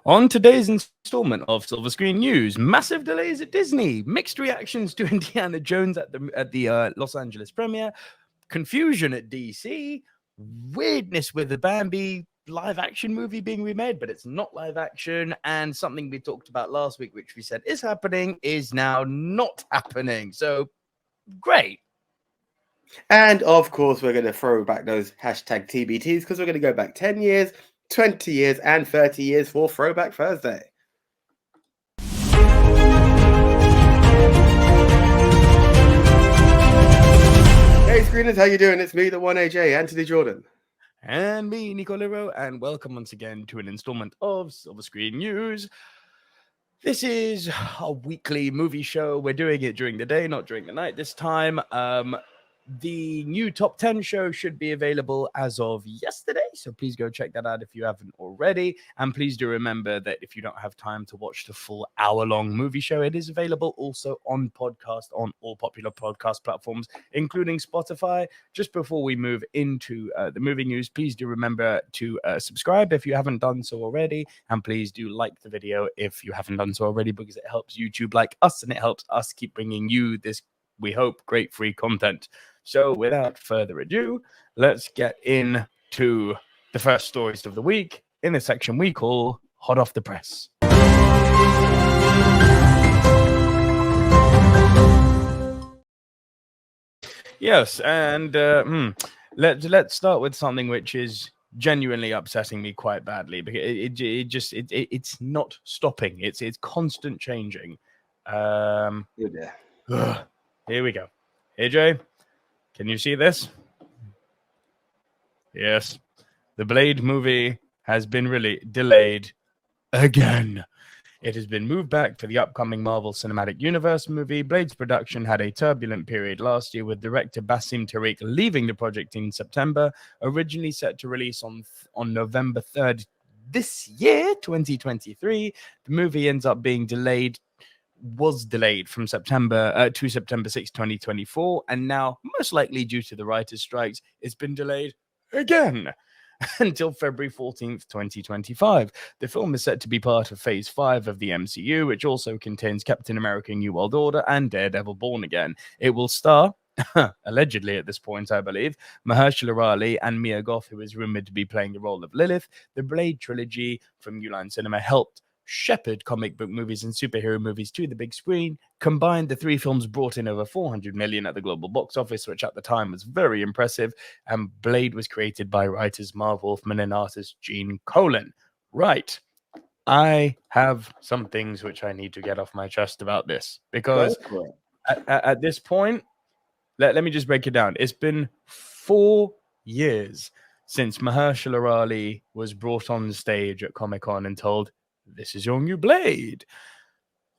On today's installment of Silver Screen News, massive delays at Disney, mixed reactions to Indiana Jones at the Los Angeles premiere, confusion at DC, weirdness with the Bambi live action movie being remade, but it's not live action, and something we talked about last week, which we said is happening, is now not happening. So great. And of course, we're going to throw back those hashtag TBTs because we're going to go back 10 years, 20 years, and 30 years for Throwback Thursday. Hey, screeners, how you doing? It's me, the one AJ, Anthony Jordan. And me, Nico Lero, and welcome once again to an installment of Silver Screen News. This is a weekly movie show. We're doing it during the day, not during the night this time. The new top 10 show should be available as of yesterday, so please go check that out if you haven't already. And please do remember that if you don't have time to watch the full hour-long movie show, it is available also on podcast on all popular podcast platforms, including Spotify. Just before we move into the movie news, please do remember to subscribe if you haven't done so already, and please do like the video if you haven't done so already, because it helps YouTube like us, and it helps us keep bringing you this, we hope, great free content. So without further ado, let's get into the first stories of the week in a section we call Hot Off the Press. Yes, and let's start with something which is genuinely upsetting me quite badly, because it's not stopping. It's constant changing. Here we go. AJ, can you see this? Yes. The Blade movie has been really delayed again. It has been moved back for the upcoming Marvel Cinematic Universe movie. Blade's production had a turbulent period last year, with director Bassem Tariq leaving the project in September. Originally set to release on November 3rd this year, 2023, the movie ends up being was delayed from September to September 6, 2024, and now, most likely due to the writers' strikes, it's been delayed again until February 14th, 2025. The film is set to be part of Phase 5 of the MCU, which also contains Captain America New World Order and Daredevil Born Again. It will star, allegedly at this point, I believe, Mahershala Ali and Mia Goth, who is rumored to be playing the role of Lilith. The Blade trilogy from New Line Cinema helped shepherd comic book movies and superhero movies to the big screen. Combined, the three films brought in over 400 million at the global box office, which at the time was very impressive. And Blade was created by writers Marv Wolfman and artist Gene Colan. Right. I have some things which I need to get off my chest about this, because at this point, let me just break it down. It's been 4 years since Mahershala Ali was brought on stage at Comic-Con and told, "This is your new Blade."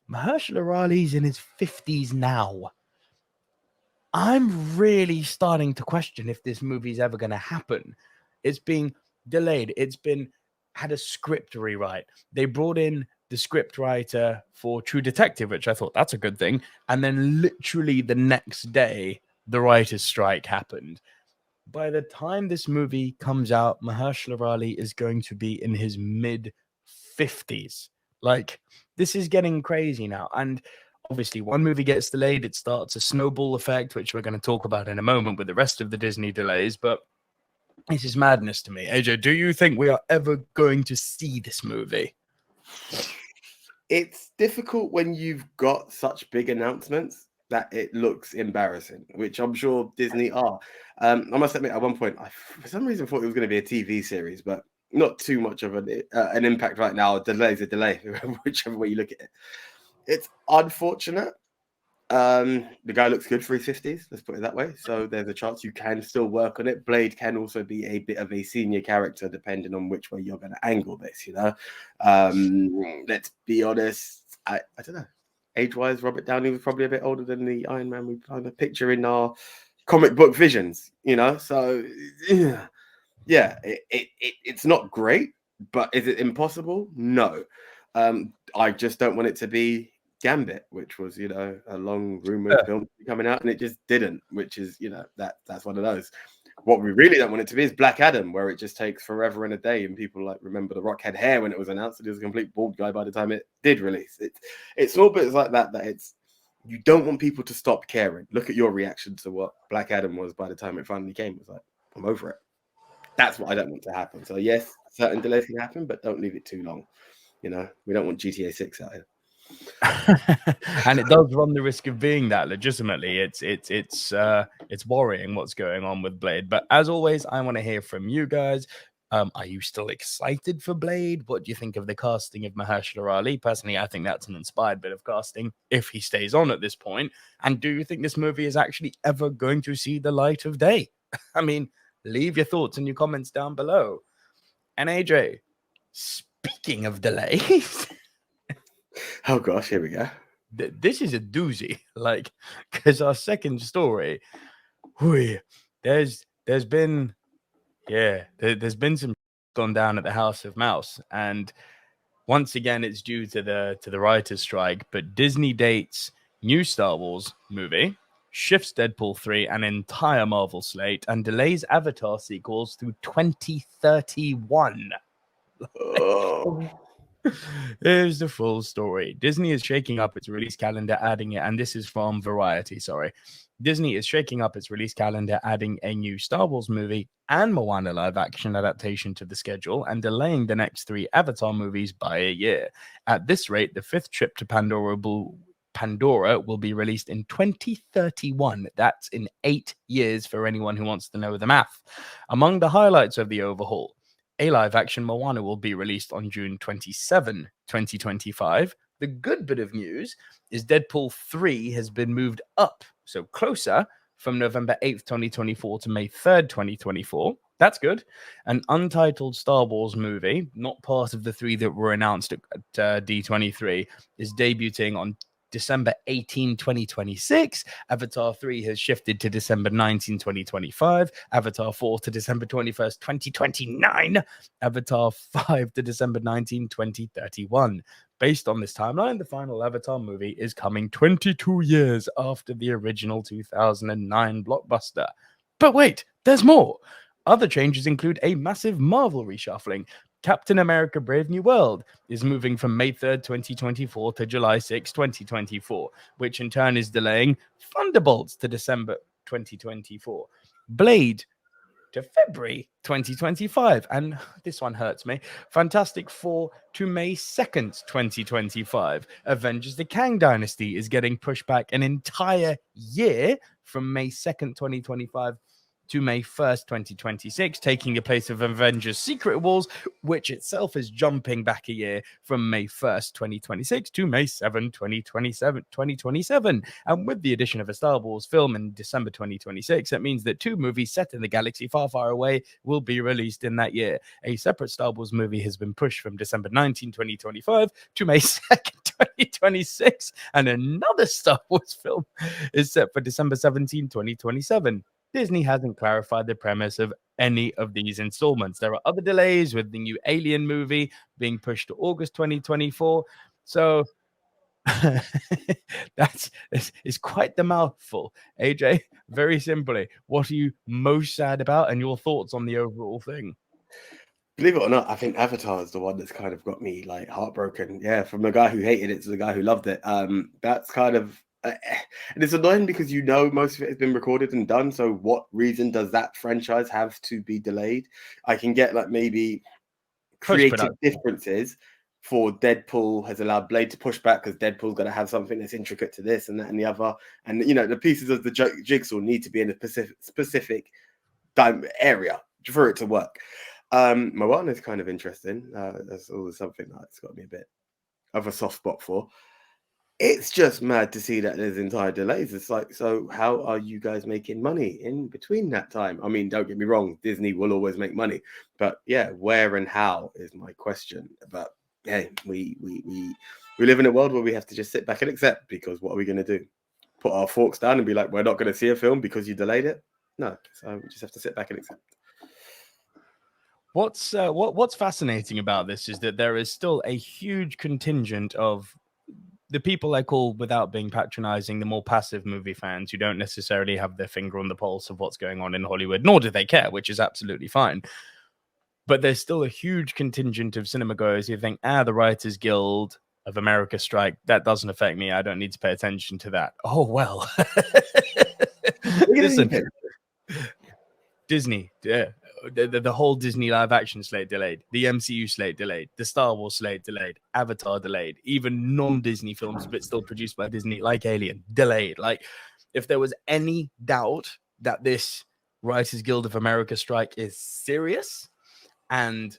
Mahershala Ali's in his 50s now. I'm really starting to question if this movie's ever going to happen. It's being delayed. It's had a script rewrite. They brought in the script writer for True Detective, which I thought that's a good thing. And then literally the next day, the writer's strike happened. By the time this movie comes out, Mahershala Ali is going to be in his mid-50s. Like, this is getting crazy now. And obviously, one movie gets delayed, it starts a snowball effect, which we're going to talk about in a moment with the rest of the Disney delays. But this is madness to me. AJ, do you think we are ever going to see this movie? It's difficult when you've got such big announcements that it looks embarrassing, which I'm sure Disney are. I must admit, at one point, I for some reason thought it was going to be a TV series, but not too much of an impact right now. Delay's a delay, whichever way you look at it. It's unfortunate. The guy looks good for his 50s, let's put it that way. So there's a chance you can still work on it. Blade can also be a bit of a senior character, depending on which way you're going to angle this, you know. Let's be honest, I don't know. Age-wise, Robert Downey was probably a bit older than the Iron Man we kind of picture in our comic book visions, you know. So yeah, it's not great, but is it impossible? No. I just don't want it to be Gambit, which was, you know, a long rumored film coming out, and it just didn't, which is, you know, that's one of those. What we really don't want it to be is Black Adam, where it just takes forever and a day, and people like remember the Rock had hair when it was announced. It was a complete bald guy by the time it did release. It's small bits like that it's you don't want people to stop caring. Look at your reaction to what Black Adam was by the time it finally came. It was like, I'm over it. That's what I don't want to happen. So yes, certain delays can happen, but don't leave it too long. You know, we don't want GTA 6 out here. And it does run the risk of being that legitimately. It's worrying what's going on with Blade. But as always, I want to hear from you guys. Are you still excited for Blade? What do you think of the casting of Mahershala Ali? Personally, I think that's an inspired bit of casting if he stays on at this point. And do you think this movie is actually ever going to see the light of day? I mean, leave your thoughts and your comments down below. And AJ, speaking of delays, oh gosh, here we go. This is a doozy, like, because our second story, there's been some gone down at the House of Mouse, and once again it's due to the writers' strike. But Disney dates new Star Wars movie, shifts Deadpool 3 an entire Marvel slate, and delays Avatar sequels through 2031. Oh. Here's the full story. Disney is shaking up its release calendar, adding it, and this is from Variety, sorry. Disney is shaking up its release calendar, adding a new Star Wars movie and Moana live-action adaptation to the schedule, and delaying the next 3 Avatar movies by a year. At this rate, the 5th trip to Pandora will be released in 2031. That's in 8 years for anyone who wants to know the math. Among the highlights of the overhaul, a live-action Moana will be released on June 27, 2025. The good bit of news is Deadpool 3 has been moved up, so closer, from November 8th, 2024 to May 3rd, 2024. That's good. An untitled Star Wars movie, not part of the 3 that were announced at D23, is debuting on December 18, 2026. Avatar 3 has shifted to December 19, 2025. Avatar 4 to December 21st, 2029. Avatar 5 to December 19, 2031. Based on this timeline, the final Avatar movie is coming 22 years after the original 2009 blockbuster. But wait, there's more. Other changes include a massive Marvel reshuffling. Captain America Brave New World is moving from May 3rd, 2024 to July 6, 2024, which in turn is delaying Thunderbolts to December 2024. Blade to February 2025. And this one hurts me. Fantastic Four to May 2nd, 2025. Avengers the Kang Dynasty is getting pushed back an entire year from May 2nd, 2025 to May 1st, 2026, taking the place of Avengers Secret Wars, which itself is jumping back a year from May 1st, 2026 to May 7, 2027. And with the addition of a Star Wars film in December 2026, that means that 2 movies set in the galaxy far, far away will be released in that year. A separate Star Wars movie has been pushed from December 19, 2025 to May 2nd, 2026, and another Star Wars film is set for December 17, 2027. Disney hasn't clarified the premise of any of these installments. There are other delays, with the new Alien movie being pushed to August 2024. So it's quite the mouthful. AJ, very simply, what are you most sad about, and your thoughts on the overall thing? Believe it or not, I think Avatar is the one that's kind of got me like heartbroken. Yeah, from the guy who hated it to the guy who loved it. That's kind of and it's annoying because you know most of it has been recorded and done. So what reason does that franchise have to be delayed? I can get like maybe creative differences for Deadpool has allowed Blade to push back because Deadpool's got to have something that's intricate to this and that and the other. And you know the pieces of the jigsaw need to be in a specific area for it to work. Moana is kind of interesting. That's always something that's got me a bit of a soft spot for. It's just mad to see that there's entire delays. It's like, so how are you guys making money in between that time? I mean, don't get me wrong, Disney will always make money, but yeah, where and how is my question. But hey, we live in a world where we have to just sit back and accept, because what are we going to do? Put our forks down and be like, we're not going to see a film because you delayed it? No, so we just have to sit back and accept. What's fascinating about this is that there is still a huge contingent of the people I call, without being patronizing, the more passive movie fans who don't necessarily have their finger on the pulse of what's going on in Hollywood, nor do they care, which is absolutely fine. But there's still a huge contingent of cinema goers who think, the Writers Guild of America strike, that doesn't affect me. I don't need to pay attention to that. Oh, well. Listen, Disney, the whole Disney live action slate delayed, the MCU slate delayed, the Star Wars slate delayed, Avatar delayed, even non-Disney films but still produced by Disney like Alien delayed. Like, if there was any doubt that this Writers Guild of America strike is serious, and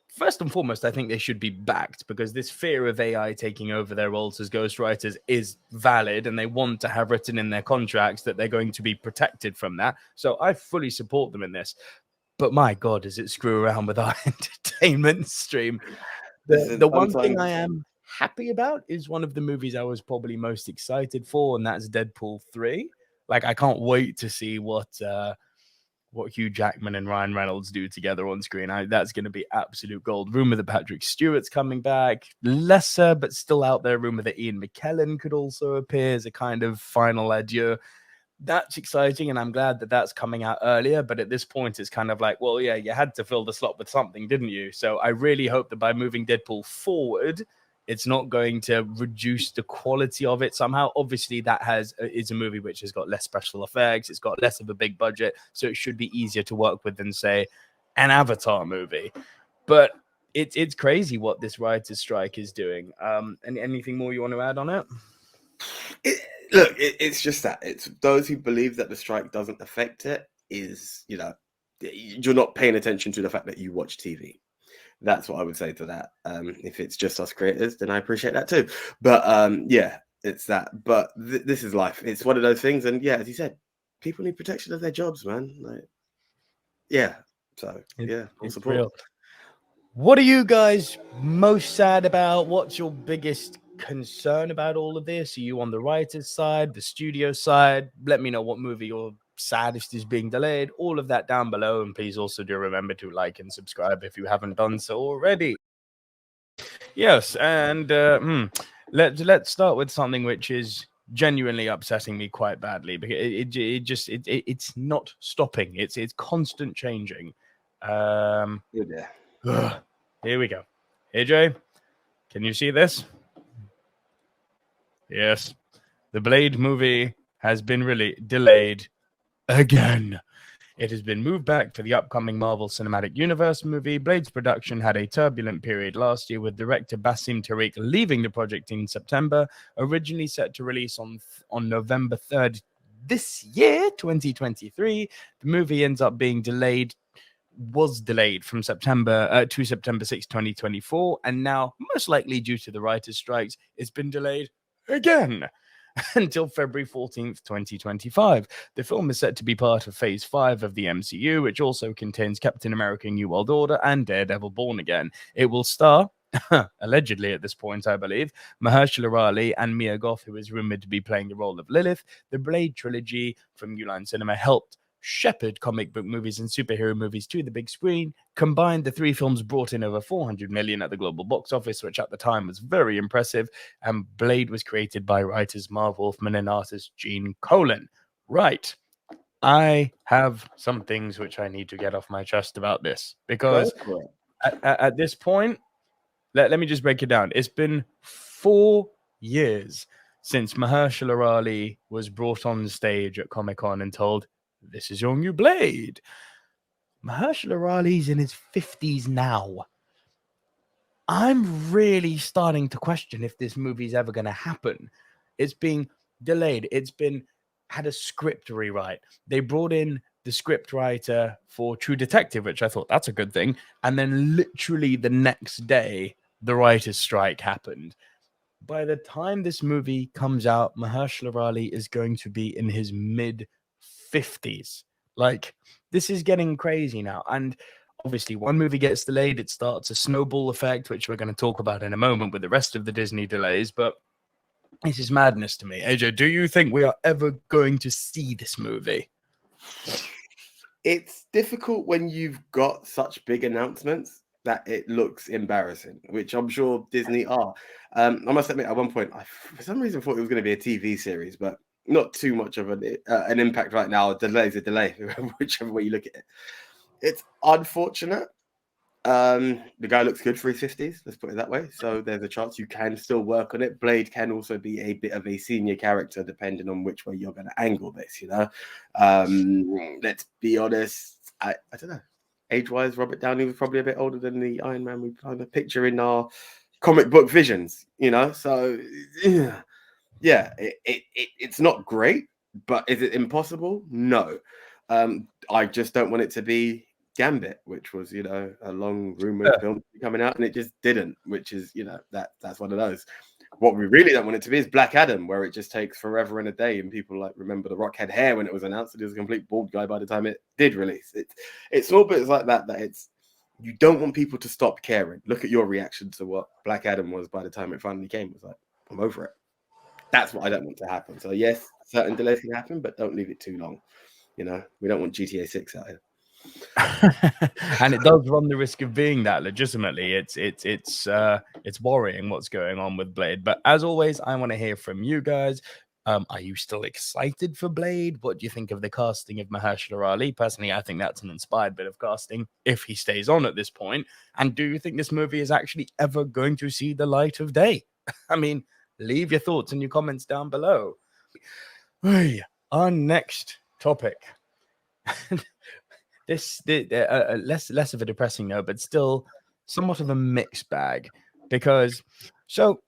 first and foremost, I think they should be backed, because this fear of AI taking over their roles as ghostwriters is valid, and they want to have written in their contracts that they're going to be protected from that. So I fully support them in this. But my God, does it screw around with our entertainment stream? The one thing I am happy about is one of the movies I was probably most excited for, and that's Deadpool 3. Like, I can't wait to see what Hugh Jackman and Ryan Reynolds do together on screen. That's going to be absolute gold. Rumor that Patrick Stewart's coming back. Lesser, but still out there. Rumor that Ian McKellen could also appear as a kind of final adieu. That's exciting, and I'm glad that that's coming out earlier. But at this point, it's kind of like, well, yeah, you had to fill the slot with something, didn't you? So I really hope that by moving Deadpool forward, it's not going to reduce the quality of it somehow. Obviously, that is a movie which has got less special effects. It's got less of a big budget, so it should be easier to work with than, say, an Avatar movie. But it's crazy what this writer's strike is doing. And anything more you want to add on it? It's just that it's those who believe that the strike doesn't affect it is, you're not paying attention to the fact that you watch TV. That's what I would say to that. If it's just us creators, then I appreciate that too. But yeah, it's that. But this is life. It's one of those things. And yeah, as you said, people need protection of their jobs, man. Like, yeah. So yeah, full support. Real. What are you guys most sad about? What's your biggest concern about all of this? Are you on the writer's side, the studio side? Let me know what movie you're saddest is being delayed. All of that down below, and please also do remember to like and subscribe if you haven't done so already. Yes, and let's start with something which is genuinely upsetting me quite badly, because it's not stopping. It's constant changing. Yeah. Here we go. AJ, can you see this? Yes, the Blade movie has been really delayed again. It has been moved back for the upcoming Marvel Cinematic Universe movie. Blade's production had a turbulent period last year, with director Bassem Tariq leaving the project in September. Originally set to release on November 3rd this year, 2023, the movie ends up being was delayed from September to September 6, 2024, and now, most likely due to the writers' strikes, it's been delayed again until February 14th, 2025. The film is set to be part of Phase 5 of the MCU, which also contains Captain America: New World Order and Daredevil: Born Again. It will star, allegedly at this point, I believe, Mahershala Ali and Mia Goth, who is rumored to be playing the role of Lilith. The Blade trilogy from New Line Cinema helped shepherd comic book movies and superhero movies to the big screen. Combined, the three films brought in over 400 million at the global box office, which at the time was very impressive. And Blade was created by writers Marv Wolfman and artist Gene Colan. Right. I have some things which I need to get off my chest about this, because at this point, let me just break it down. It's been 4 years since Mahershala Ali was brought on stage at Comic-Con and told, "This is your new Blade." Mahershala Ali's in his 50s now. I'm really starting to question if this movie's ever going to happen. It's being delayed. It's had a script rewrite. They brought in the script writer for True Detective, which I thought, that's a good thing. And then literally the next day, the writer's strike happened. By the time this movie comes out, Mahershala Ali is going to be in his mid-50s. Like, this is getting crazy now. And obviously, one movie gets delayed, it starts a snowball effect, which we're going to talk about in a moment with the rest of the Disney delays. But this is madness to me. AJ, do you think we are ever going to see this movie? It's difficult when you've got such big announcements that it looks embarrassing, which I'm sure Disney are. I must admit, at one point, I for some reason thought it was going to be a TV series, but not too much of an impact right now. A delay is a delay, whichever way you look at it. It's unfortunate. The guy looks good for his 50s, let's put it that way. So there's a chance you can still work on it. Blade can also be a bit of a senior character, depending on which way you're going to angle this, you know. Let's be honest, I don't know. Age-wise, Robert Downey was probably a bit older than the Iron Man we kind of picture in our comic book visions, you know. So yeah, it's not great, but is it impossible? No. I just don't want it to be Gambit, which was, you know, a long rumored film coming out, and it just didn't, which is, you know, that's one of those. What we really don't want it to be is Black Adam, where it just takes forever and a day, and people like remember the Rock had hair when it was announced, and he was a complete bald guy by the time it did release. It's small bits like that it's, you don't want people to stop caring. Look at your reaction to what Black Adam was by the time it finally came. It was like, I'm over it. That's what I don't want to happen. So yes, certain delays can happen, but don't leave it too long. You know, we don't want GTA 6 out here. And it does run the risk of being that legitimately. It's worrying what's going on with Blade. But as always, I want to hear from you guys. Are you still excited for Blade? What do you think of the casting of Mahershala Ali? Personally, I think that's an inspired bit of casting if he stays on at this point. And do you think this movie is actually ever going to see the light of day? I mean, leave your thoughts in your comments down below. Our next topic. This less of a depressing note, but still somewhat of a mixed bag. Because so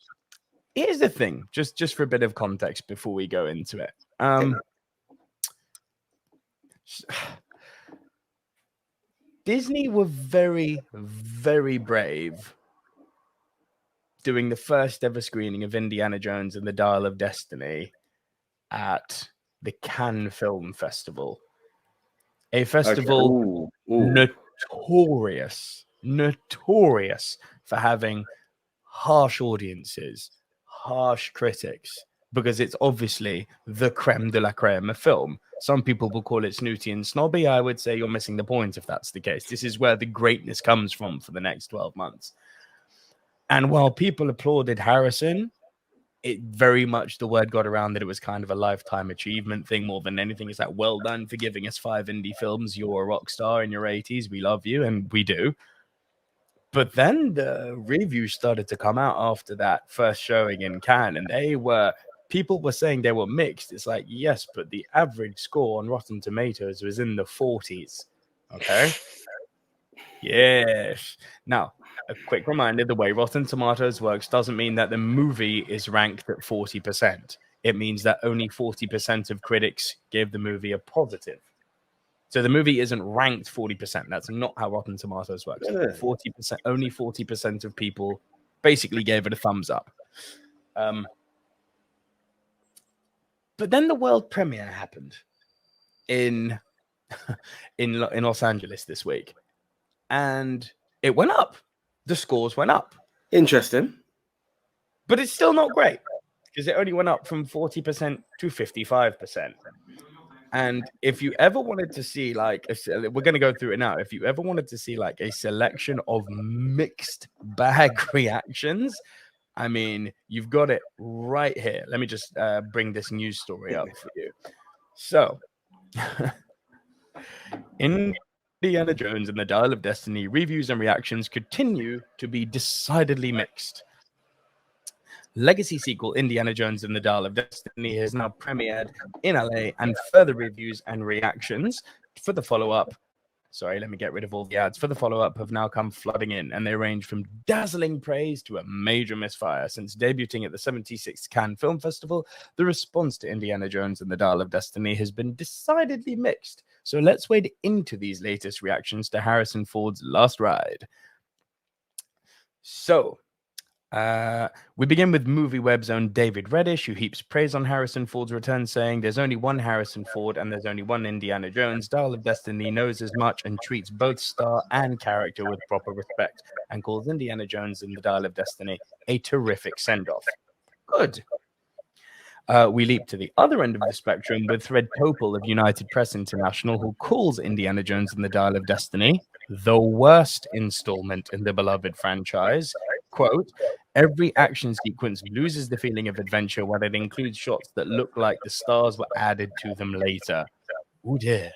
here's the thing, just for a bit of context before we go into it. Disney were very, very brave doing the first ever screening of Indiana Jones and the Dial of Destiny at the Cannes Film Festival. A festival notorious for having harsh audiences, harsh critics, because it's obviously the creme de la creme of film. Some people will call it snooty and snobby. I would say you're missing the point if that's the case. This is where the greatness comes from for the next 12 months. And while people applauded Harrison, it very much, the word got around that it was kind of a lifetime achievement thing more than anything. It's like, well done for giving us 5 indie films. You're a rock star in your 80s. We love you, and we do. But then the reviews started to come out after that first showing in Cannes, and people were saying they were mixed. It's like, yes, but the average score on Rotten Tomatoes was in the 40s. Okay? Yes. Now, a quick reminder, the way Rotten Tomatoes works doesn't mean that the movie is ranked at 40%. It means that only 40% of critics gave the movie a positive. So the movie isn't ranked 40%. That's not how Rotten Tomatoes works. 40%, only 40% of people basically gave it a thumbs up. But then the world premiere happened in Los Angeles this week, and it went up. The scores went up. Interesting. But it's still not great because it only went up from 40% to 55%. And if you ever wanted to see, like, we're going to go through it now. If you ever wanted to see, like, a selection of mixed bag reactions, I mean, you've got it right here. Let me just bring this news story up for you. So, Indiana Jones and the Dial of Destiny reviews and reactions continue to be decidedly mixed. Legacy sequel Indiana Jones and the Dial of Destiny has now premiered in LA, and further reviews and reactions for the follow-up. Sorry, let me get rid of all the ads. For the follow-up have now come flooding in, and they range from dazzling praise to a major misfire. Since debuting at the 76th Cannes Film Festival, the response to Indiana Jones and the Dial of Destiny has been decidedly mixed. So let's wade into these latest reactions to Harrison Ford's last ride. So, we begin with MovieWeb's own David Reddish, who heaps praise on Harrison Ford's return, saying, "There's only one Harrison Ford and there's only one Indiana Jones. Dial of Destiny knows as much and treats both star and character with proper respect, and calls Indiana Jones and the Dial of Destiny a terrific send-off." Good. We leap to the other end of the spectrum with Fred Topel of United Press International, who calls Indiana Jones and the Dial of Destiny the worst installment in the beloved franchise. Quote, every action sequence loses the feeling of adventure when it includes shots that look like the stars were added to them later. Oh dear.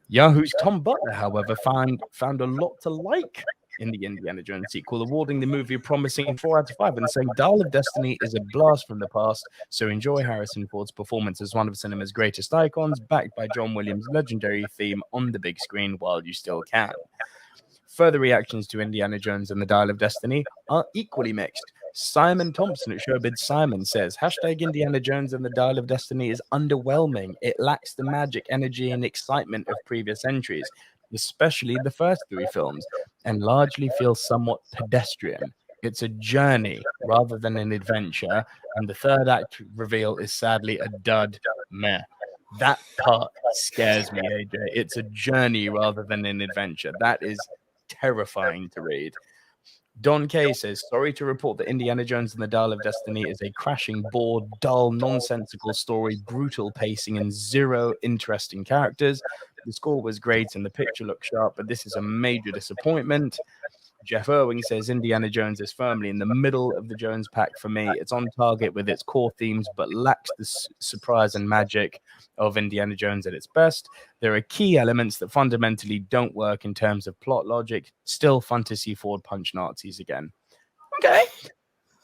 Yahoo's Tom Butler, however, found a lot to like in the Indiana Jones sequel, awarding the movie a promising 4 out of 5 and saying Dial of Destiny is a blast from the past, so enjoy Harrison Ford's performance as one of cinema's greatest icons, backed by John Williams' legendary theme on the big screen while you still can. Further reactions to Indiana Jones and the Dial of Destiny are equally mixed. Simon Thompson at Showbiz Simon says, hashtag Indiana Jones and the Dial of Destiny is underwhelming. It lacks the magic, energy, and excitement of previous entries, especially the first 3 films, and largely feels somewhat pedestrian. It's a journey rather than an adventure, and the third act reveal is sadly a dud. Meh. That part scares me, AJ. It's a journey rather than an adventure. That is terrifying to read. Don Kay says, sorry to report that Indiana Jones and the Dial of Destiny is a crashing, bored, dull, nonsensical story, brutal pacing, and 0 interesting characters. The score was great and the picture looked sharp, but this is a major disappointment. Jeff Irving says Indiana Jones is firmly in the middle of the Jones pack for me. It's on target with its core themes, but lacks the surprise and magic of Indiana Jones at its best. There are key elements that fundamentally don't work in terms of plot logic. Still fun to see Ford punch Nazis again. Okay.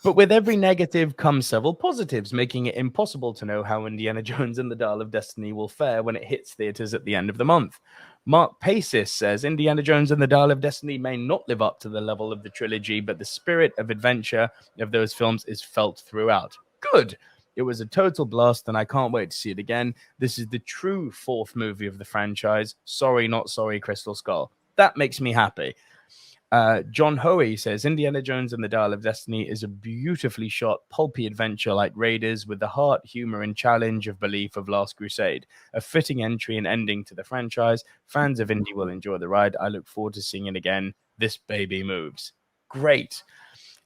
But with every negative comes several positives, making it impossible to know how Indiana Jones and the Dial of Destiny will fare when it hits theaters at the end of the month. Mark Pacis says Indiana Jones and the Dial of Destiny may not live up to the level of the trilogy, but the spirit of adventure of those films is felt throughout. Good. It was a total blast, and I can't wait to see it again. This is the true 4th movie of the franchise. Sorry, not sorry, Crystal Skull. That makes me happy. John Hoey says Indiana Jones and the Dial of Destiny is a beautifully shot, pulpy adventure like Raiders with the heart, humor, and challenge of belief of Last Crusade. A fitting entry and ending to the franchise. Fans of Indy will enjoy the ride. I look forward to seeing it again. This baby moves. Great.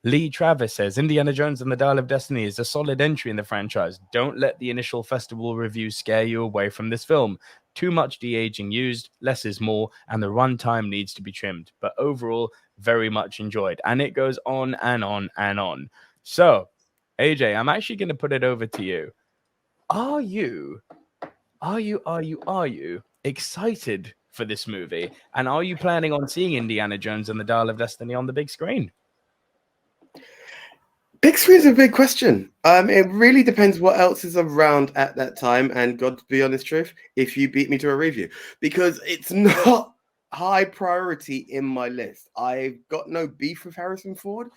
Lee Travis says Indiana Jones and the Dial of Destiny is a solid entry in the franchise. Don't let the initial festival reviews scare you away from this film. Too much de-aging used, less is more, and the runtime needs to be trimmed. But overall, very much enjoyed. And it goes on and on and on. So, AJ, I'm actually going to put it over to you. Are you excited for this movie? And are you planning on seeing Indiana Jones and the Dial of Destiny on the big screen? Big screen is a big question. It really depends what else is around at that time. And God, to be honest, truth, if you beat me to a review, because it's not high priority in my list. I've got no beef with Harrison Ford.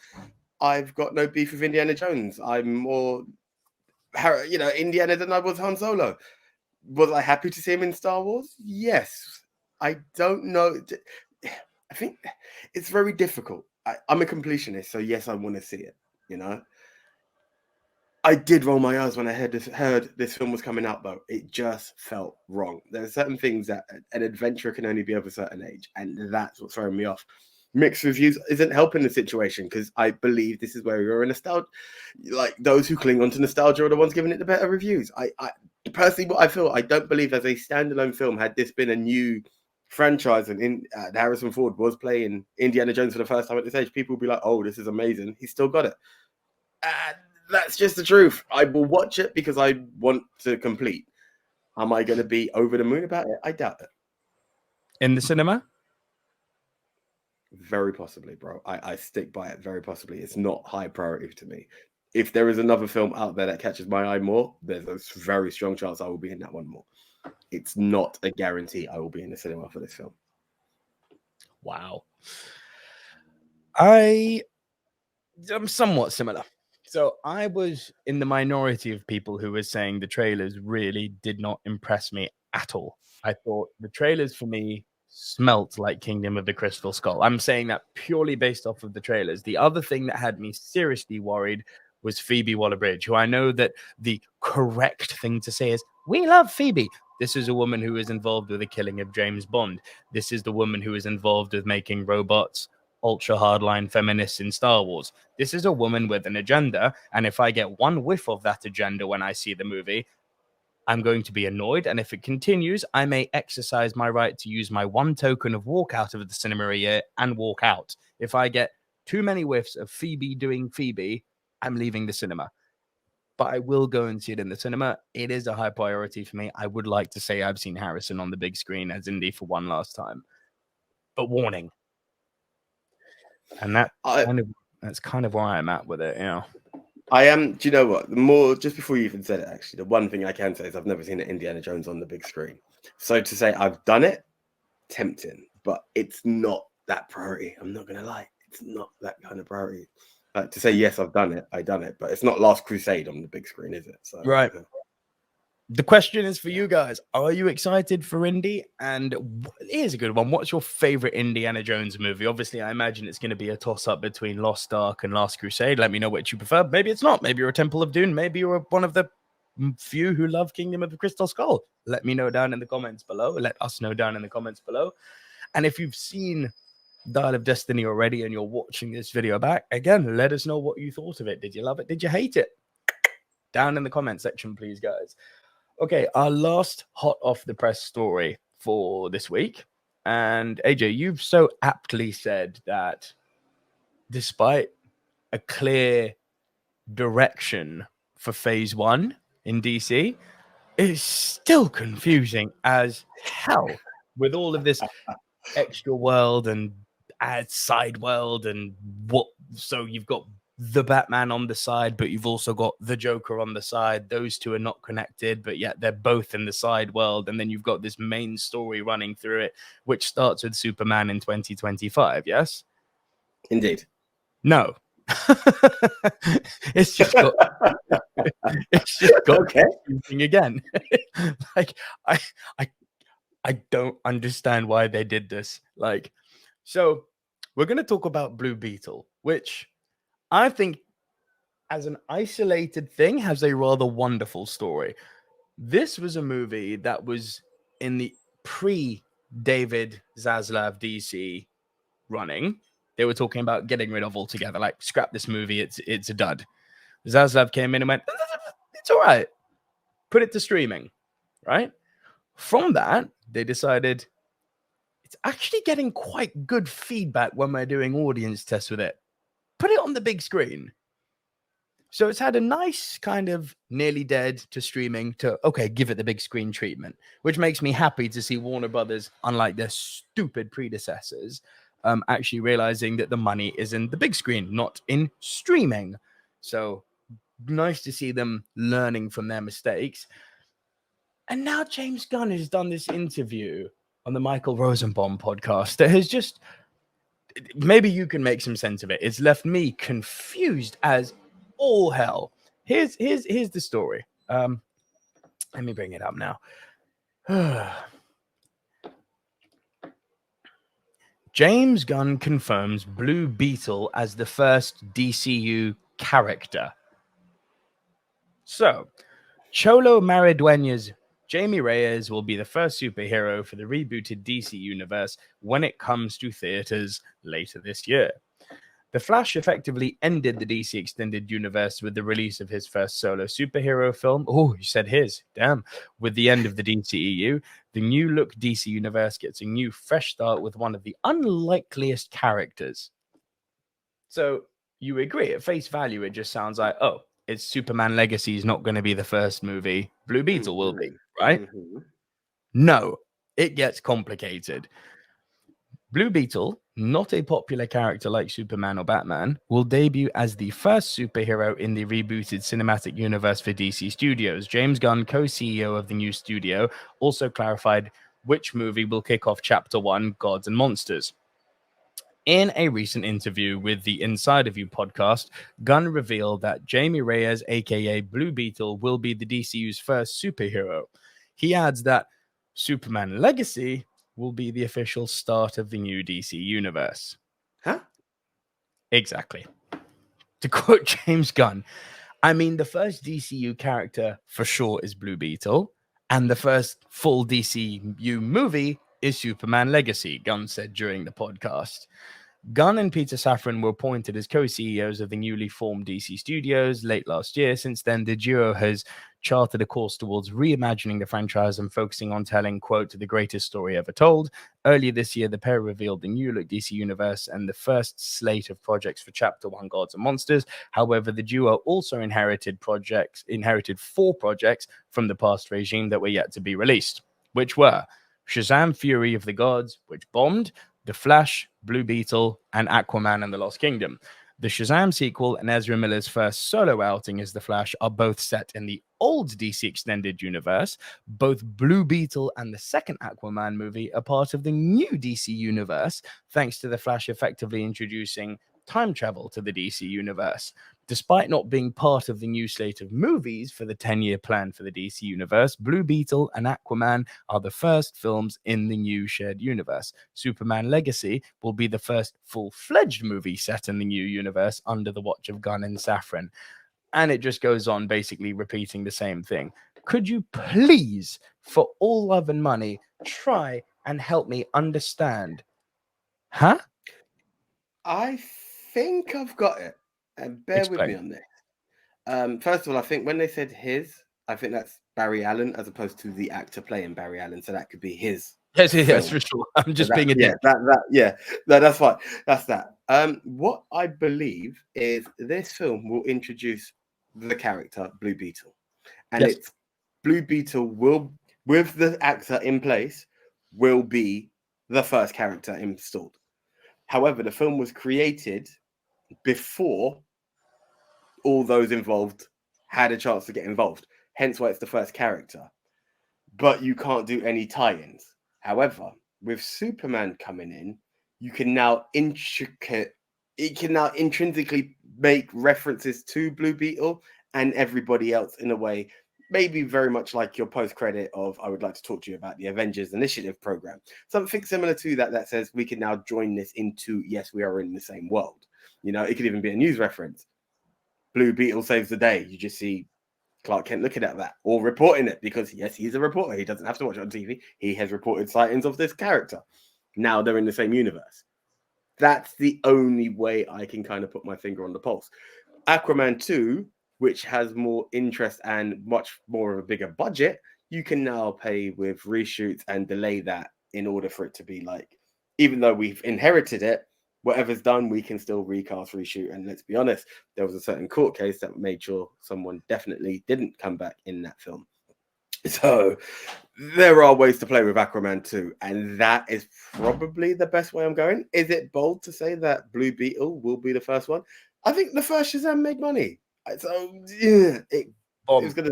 I've got no beef with Indiana Jones. I'm more, Indiana than I was Han Solo. Was I happy to see him in Star Wars? Yes. I don't know. I think it's very difficult. I'm a completionist, so yes, I want to see it. I did roll my eyes when I heard this film was coming out, though. It just felt wrong. There are certain things that an adventurer can only be of a certain age, and that's what's throwing me off. Mixed reviews isn't helping the situation, because I believe this is where you're in nostalgia. Like, those who cling on to nostalgia are the ones giving it the better reviews. I personally, what I feel, I don't believe as a standalone film, had this been a new franchise and Harrison Ford was playing Indiana Jones for the first time at this age, people would be like, oh, this is amazing. He's still got it. That's just the truth. I will watch it because I want to complete. Am I going to be over the moon about it? I doubt it. In the cinema? Very possibly, bro. I stick by it. Very possibly. It's not high priority to me. If there is another film out there that catches my eye more, there's a very strong chance I will be in that one more. It's not a guarantee I will be in the cinema for this film. Wow. I'm somewhat similar. So I was in the minority of people who were saying the trailers really did not impress me at all. I thought the trailers for me smelt like Kingdom of the Crystal Skull. I'm saying that purely based off of the trailers. The other thing that had me seriously worried was Phoebe Waller-Bridge, who I know that the correct thing to say is, we love Phoebe. This is a woman who is involved with the killing of James Bond. This is the woman who is involved with making robots ultra hardline feminists in Star Wars. This is a woman with an agenda, and if I get one whiff of that agenda when I see the movie, I'm going to be annoyed, and if it continues, I may exercise my right to use my one token of walkout of the cinema a year and walk out. If I get too many whiffs of Phoebe doing Phoebe, I'm leaving the cinema. But I will go and see it in the cinema. It is a high priority for me. I would like to say I've seen Harrison on the big screen as Indy for one last time. But warning. And that's kind of where I'm at with it, you know. I am. Do you know what? The more, just before you even said it, actually, the one thing I can say is I've never seen an Indiana Jones on the big screen. So to say I've done it, tempting, but it's not that priority. I'm not gonna lie, it's not that kind of priority. Like to say yes, I've done it, but it's not Last Crusade on the big screen, is it? So right. The question is for you guys. Are you excited for Indy? And here's a good one. What's your favorite Indiana Jones movie? Obviously, I imagine it's going to be a toss-up between Lost Ark and Last Crusade. Let me know which you prefer. Maybe it's not. Maybe you're a Temple of Doom. Maybe you're one of the few who love Kingdom of the Crystal Skull. Let me know down in the comments below. Let us know down in the comments below. And if you've seen Dial of Destiny already and you're watching this video back, again, let us know what you thought of it. Did you love it? Did you hate it? Down in the comment section, please, guys. Okay, our last hot off the press story for this week. And AJ, you've so aptly said that despite a clear direction for phase 1 in DC, it's still confusing as hell with all of this extra world and side world and what. So you've got the Batman on the side, but you've also got the Joker on the side. Those two are not connected, but yet they're both in the side world. And then you've got this main story running through it, which starts with Superman in 2025. Yes? Indeed. No. it's just got okay. Confusing again. Like I don't understand why they did this. Like, so we're going to talk about Blue Beetle, which I think as an isolated thing has a rather wonderful story. This was a movie that was in the pre-David Zaslav DC running. They were talking about getting rid of altogether, like scrap this movie, it's a dud. Zaslav came in and went, it's all right. Put it to streaming, right? From that, they decided it's actually getting quite good feedback when we're doing audience tests with it. Put it on the big screen. So it's had a nice kind of nearly dead to streaming to, okay, give it the big screen treatment, which makes me happy to see Warner Brothers, unlike their stupid predecessors, actually realizing that the money is in the big screen, not in streaming. So nice to see them learning from their mistakes. And now James Gunn has done this interview on the Michael Rosenbaum podcast that has just, maybe you can make some sense of it. It's left me confused as all hell. Here's the story. Let me bring it up now. James Gunn confirms Blue Beetle as the first DCU character. So, Cholo Maridueña's Jamie Reyes will be the first superhero for the rebooted DC universe when it comes to theaters later this year. The Flash effectively ended the DC Extended Universe with the release of his first solo superhero film. Oh, you said his. Damn. With the end of the DCEU, the new look DC Universe gets a new fresh start with one of the unlikeliest characters. So you agree, at face value, it just sounds like, oh, it's Superman Legacy is not going to be the first movie. Blue Beetle will be, right? Mm-hmm. No, it gets complicated. Blue Beetle, not a popular character like Superman or Batman, will debut as the first superhero in the rebooted cinematic universe for DC Studios. James Gunn, co-CEO of the new studio, also clarified which movie will kick off Chapter 1, Gods and Monsters. In a recent interview with the Inside of You podcast, Gunn revealed that Jamie Reyes, aka Blue Beetle, will be the DCU's first superhero. He adds that Superman Legacy will be the official start of the new DC universe. Huh? Exactly. To quote James Gunn, I mean, the first DCU character for sure is Blue Beetle, and the first full DCU movie is Superman Legacy, Gunn said during the podcast. Gunn and Peter Safran were appointed as co-CEOs of the newly formed DC Studios late last year. Since then, the duo has charted a course towards reimagining the franchise and focusing on telling, quote, the greatest story ever told. Earlier this year, the pair revealed the new look DC Universe and the first slate of projects for Chapter 1 Gods and Monsters. However, the duo also inherited 4 projects from the past regime that were yet to be released, which were Shazam! Fury of the Gods, which bombed, The Flash, Blue Beetle, and Aquaman and the Lost Kingdom. The Shazam sequel and Ezra Miller's first solo outing as The Flash are both set in the old DC Extended Universe. Both Blue Beetle and the second Aquaman movie are part of the new DC Universe, thanks to The Flash effectively introducing time travel to the DC Universe. Despite not being part of the new slate of movies for the 10-year plan for the DC Universe, Blue Beetle and Aquaman are the first films in the new shared universe. Superman Legacy will be the first full-fledged movie set in the new universe under the watch of Gunn and Safran. And it just goes on basically repeating the same thing. Could you please, for all love and money, try and help me understand? Huh? I think I've got it. And bear with me on this. First of all, I think when they said his, I think that's Barry Allen as opposed to the actor playing Barry Allen. So that could be his. Yes, for sure. I'm just being a dick. That's fine. That's that. What I believe is this film will introduce the character Blue Beetle, and it's Blue Beetle will, with the actor in place, will be the first character installed. However, the film was created before all those involved had a chance to get involved. Hence why it's the first character. But you can't do any tie-ins. However, with Superman coming in, you can now intrinsically make references to Blue Beetle and everybody else in a way, maybe very much like your post-credit of, I would like to talk to you about the Avengers Initiative program. Something similar to that says we can now join this into, yes, we are in the same world. You know, it could even be a news reference. Blue Beetle saves the day. You just see Clark Kent looking at that or reporting it because, yes, he's a reporter. He doesn't have to watch it on TV. He has reported sightings of this character. Now they're in the same universe. That's the only way I can kind of put my finger on the pulse. Aquaman 2, which has more interest and much more of a bigger budget, you can now pay with reshoots and delay that in order for it to be like, even though we've inherited it, whatever's done, we can still recast, reshoot. And let's be honest, there was a certain court case that made sure someone definitely didn't come back in that film. So there are ways to play with Aquaman 2, and that is probably the best way I'm going. Is it bold to say that Blue Beetle will be the first one? I think the first Shazam made money. So yeah, it was gonna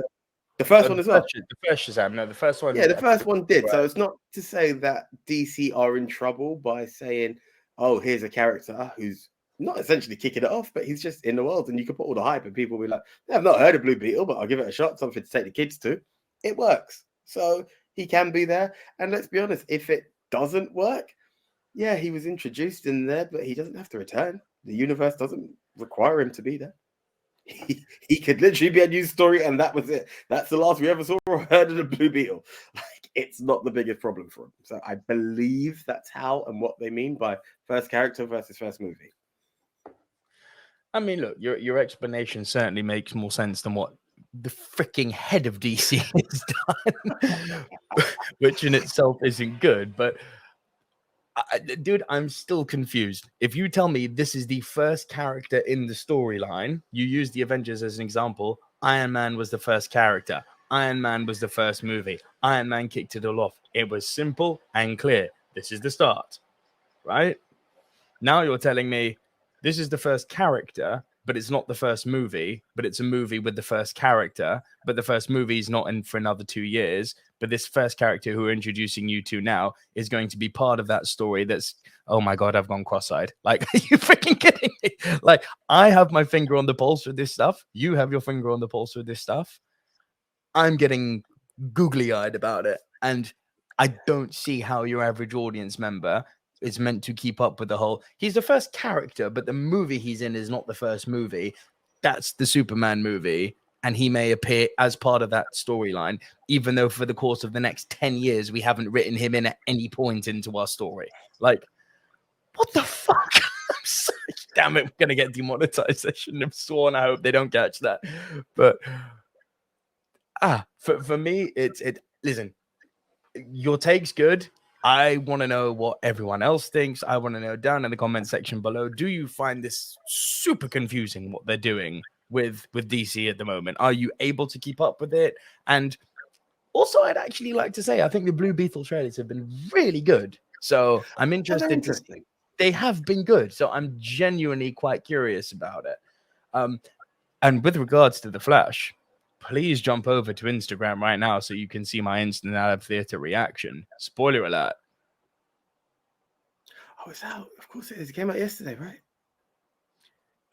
the first one as well. The first Shazam, no, the first one. Yeah, the first one did. So it's not to say that DC are in trouble by saying, oh, here's a character who's not essentially kicking it off, but he's just in the world, and you can put all the hype, and people will be like, I've not heard of Blue Beetle, but I'll give it a shot, something to take the kids to. It works. So he can be there. And let's be honest, if it doesn't work, yeah, he was introduced in there, but he doesn't have to return. The universe doesn't require him to be there. He could literally be a news story, and that was it. That's the last we ever saw or heard of the Blue Beetle. Like, it's not the biggest problem for him. So I believe that's how and what they mean by first character versus first movie. I mean, look, your explanation certainly makes more sense than what the freaking head of DC has done, which in itself isn't good. But dude, I'm still confused. If you tell me this is the first character in the storyline, you use the Avengers as an example. Iron Man was the first character. Iron Man was the first movie. Iron Man kicked it all off. It was simple and clear. This is the start, right? Now you're telling me this is the first character, but it's not the first movie, but it's a movie with the first character, but the first movie is not in for another 2 years. But this first character who we're introducing you to now is going to be part of that story that's, oh my God, I've gone cross-eyed. Like, are you freaking kidding me? Like, I have my finger on the pulse with this stuff. You have your finger on the pulse with this stuff. I'm getting googly-eyed about it. And I don't see how your average audience member is meant to keep up with the whole. He's the first character, but the movie he's in is not the first movie. That's the Superman movie. And he may appear as part of that storyline, even though for the course of the next 10 years, we haven't written him in at any point into our story. Like, what the fuck? I'm sorry. Damn it, we're going to get demonetized. I shouldn't have sworn. I hope they don't catch that. But For me, it. Listen, your take's good. I want to know what everyone else thinks. I want to know down in the comment section below. Do you find this super confusing what they're doing with DC at the moment? Are you able to keep up with it? And also, I'd actually like to say I think the Blue Beetle trailers have been really good. So I'm interested to see. They have been good. So I'm genuinely quite curious about it. And with regards to The Flash, please jump over to Instagram right now so you can see my instant out of theater reaction. Spoiler alert. Oh, it's out. Of course it is. It came out yesterday, right?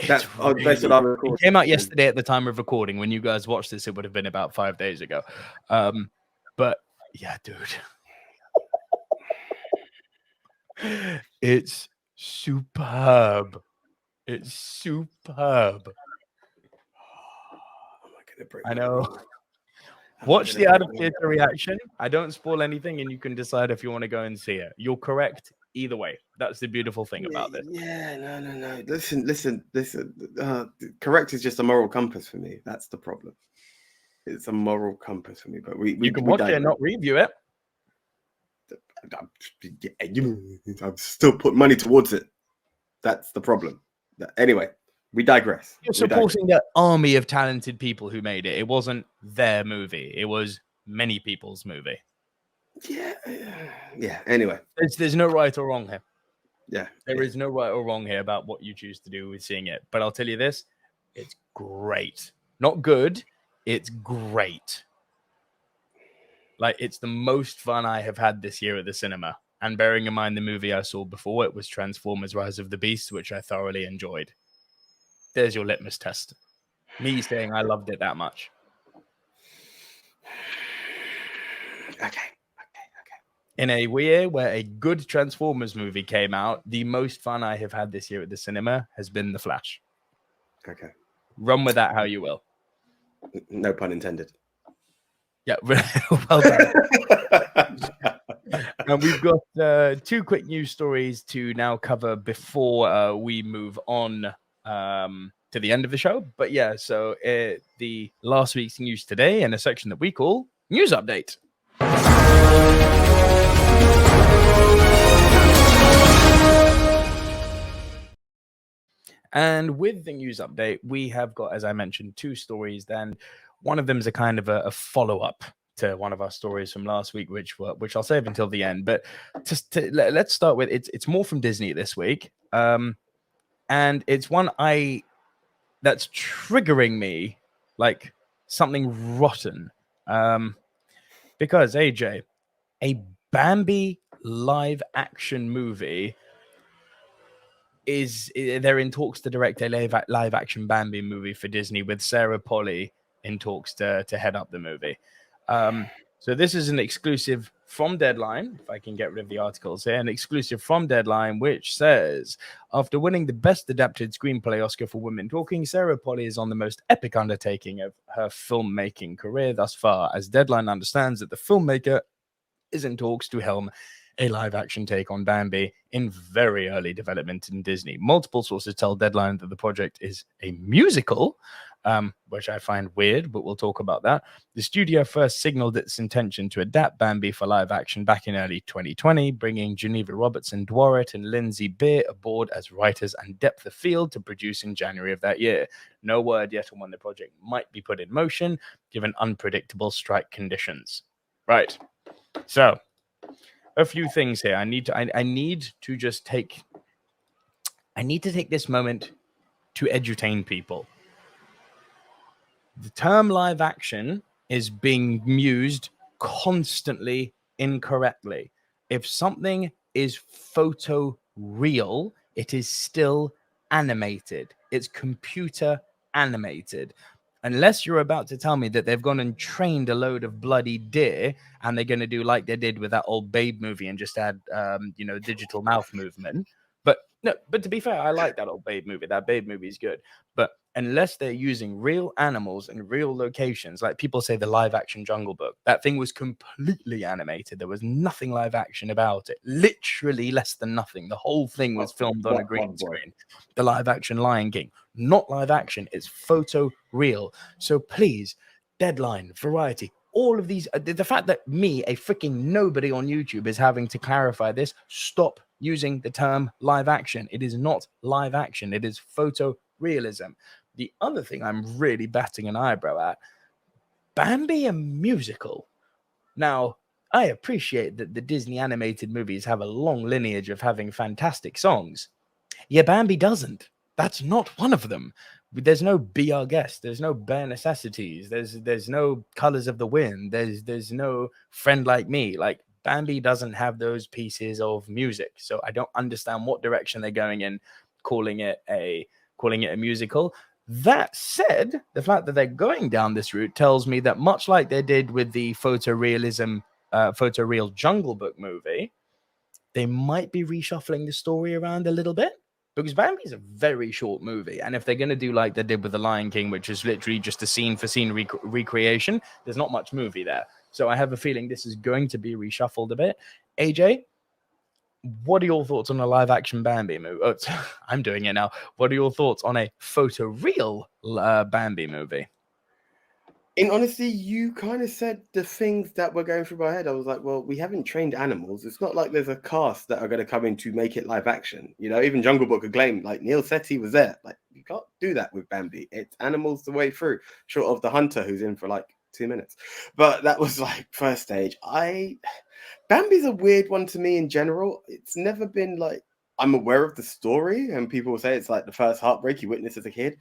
It came out yesterday at the time of recording. When you guys watched this, it would have been about 5 days ago. But yeah, dude. It's superb. It's superb. I know. Watch the out of theater reaction. I don't spoil anything, and you can decide if you want to go and see it. You're correct either way. That's the beautiful thing about this. Yeah, no. Listen. Correct is just a moral compass for me. That's the problem. It's a moral compass for me. But you can watch it and not review it. I've still put money towards it. That's the problem. Anyway. We digress. You're supporting the army of talented people who made it. It wasn't their movie. It was many people's movie. Yeah. Anyway. There's no right or wrong here. Yeah. There is no right or wrong here about what you choose to do with seeing it. But I'll tell you this. It's great. Not good. It's great. Like, it's the most fun I have had this year at the cinema. And bearing in mind the movie I saw before, it was Transformers Rise of the Beast, which I thoroughly enjoyed. There's your litmus test. Me saying I loved it that much. Okay. In a year where a good Transformers movie came out, the most fun I have had this year at the cinema has been The Flash. Okay. Run with that how you will. No pun intended. Yeah, well done. And we've got 2 quick news stories to now cover before we move on to the end of the show. But yeah, so the last week's news today in a section that we call News Update. And with the news update, we have got, as I mentioned, 2 stories. Then one of them is a kind of a follow-up to one of our stories from last week, which I'll save until the end. But let's start with it's more from Disney this week. And it's one that's triggering me like something rotten. Because AJ, a Bambi live action movie they're in talks to direct a live action Bambi movie for Disney, with Sarah Polley in talks to head up the movie. So this is an exclusive from Deadline, if I can get rid of the articles here, an exclusive from Deadline, which says, after winning the Best Adapted Screenplay Oscar for Women Talking, Sarah Polley is on the most epic undertaking of her filmmaking career thus far, as Deadline understands that the filmmaker is in talks to helm a live-action take on Bambi in very early development in Disney. Multiple sources tell Deadline that the project is a musical, which I find weird, but we'll talk about that. The studio first signaled its intention to adapt Bambi for live action back in early 2020, bringing Geneva Robertson Dworet and Lindsay Beer aboard as writers and depth of field to produce in January of that year. No word yet on when the project might be put in motion, given unpredictable strike conditions. Right. So, a few things here. I need to take this moment to edutain people. The term live action is being used constantly incorrectly. If something is photo real, it is still animated. It's computer animated. Unless you're about to tell me that they've gone and trained a load of bloody deer and they're going to do like they did with that old Babe movie and just add, digital mouth movement. But to be fair, I like that old Babe movie. That Babe movie is good. But unless they're using real animals in real locations, like people say the live action Jungle Book, that thing was completely animated. There was nothing live action about it. Literally less than nothing. The whole thing was filmed on a green screen. The live action Lion King, not live action. It's photo real. So please, Deadline, Variety, all of these. The fact that me, a freaking nobody on YouTube, is having to clarify this. Stop using the term live action. It is not live action. It is photorealism. The other thing I'm really batting an eyebrow at, Bambi a musical. Now, I appreciate that the Disney animated movies have a long lineage of having fantastic songs. Yeah, Bambi doesn't. That's not one of them. There's no Be Our Guest. There's no Bare Necessities. There's no Colors of the Wind. There's no Friend Like Me. Like, Bambi doesn't have those pieces of music. So I don't understand what direction they're going in, calling it a musical. That said, the fact that they're going down this route tells me that much like they did with the photoreal Jungle Book movie, they might be reshuffling the story around a little bit, because Bambi is a very short movie. And if they're going to do like they did with The Lion King, which is literally just a scene for scene recreation, there's not much movie there. So I have a feeling this is going to be reshuffled a bit. AJ, what are your thoughts on a live action Bambi movie? Oh, I'm doing it now. What are your thoughts on a photoreal Bambi movie? In honesty, you kind of said the things that were going through my head. I was like, well, we haven't trained animals. It's not like there's a cast that are going to come in to make it live action. You know, even Jungle Book acclaimed, like Neil Sethi was there. Like, you can't do that with Bambi. It's animals the way through, short of the hunter who's in for like 2 minutes. But that was like first stage. Bambi's a weird one to me in general. It's never been like, I'm aware of the story, and people will say it's like the first heartbreak you witnessed as a kid,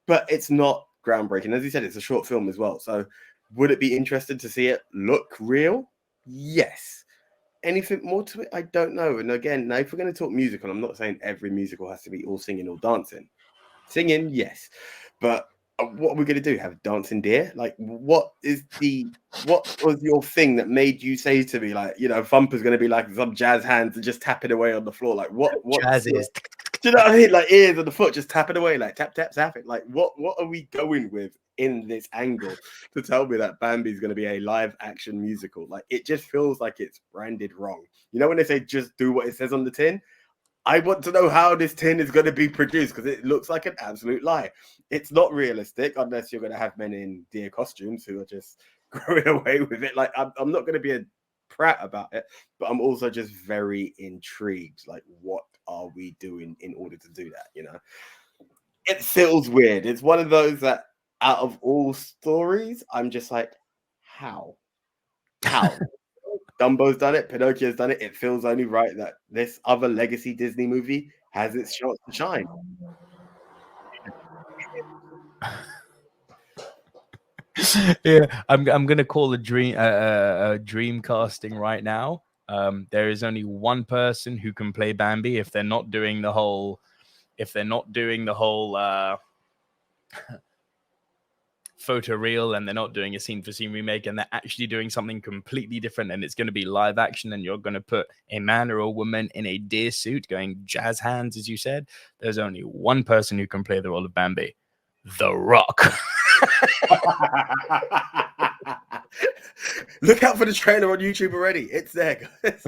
but it's not groundbreaking. As you said, it's a short film as well. So would it be interesting to see it look real? Yes. Anything more to it? I don't know. And again, now if we're going to talk musical, I'm not saying every musical has to be all singing or dancing. Singing, yes. But what are we going to do? Have dancing deer? Like, what was your thing that made you say to me, like, you know, Thumper's going to be like some jazz hands and just tapping away on the floor? Like, what jazz is? Do you know what I mean? Like ears on the foot, just tapping away, like tap, tap, tap it. Like, what are we going with in this angle to tell me that Bambi is going to be a live action musical? Like, it just feels like it's branded wrong. You know, when they say just do what it says on the tin, I want to know how this tin is going to be produced, because it looks like an absolute lie. It's not realistic unless you're going to have men in deer costumes who are just growing away with it. Like, I'm not going to be a prat about it, but I'm also just very intrigued. Like, what are we doing in order to do that? You know, it feels weird. It's one of those that out of all stories, I'm just like, how? Dumbo's done it, Pinocchio's done it. It feels only right that this other legacy Disney movie has its shot to shine. Yeah, I'm gonna call a dream dream casting right now. There is only one person who can play Bambi if they're not doing the whole photoreal, and they're not doing a scene for scene remake, and they're actually doing something completely different, and it's going to be live action, and you're going to put a man or a woman in a deer suit going jazz hands, as you said. There's only one person who can play the role of Bambi: The Rock. Look out for the trailer on YouTube already. It's there, guys.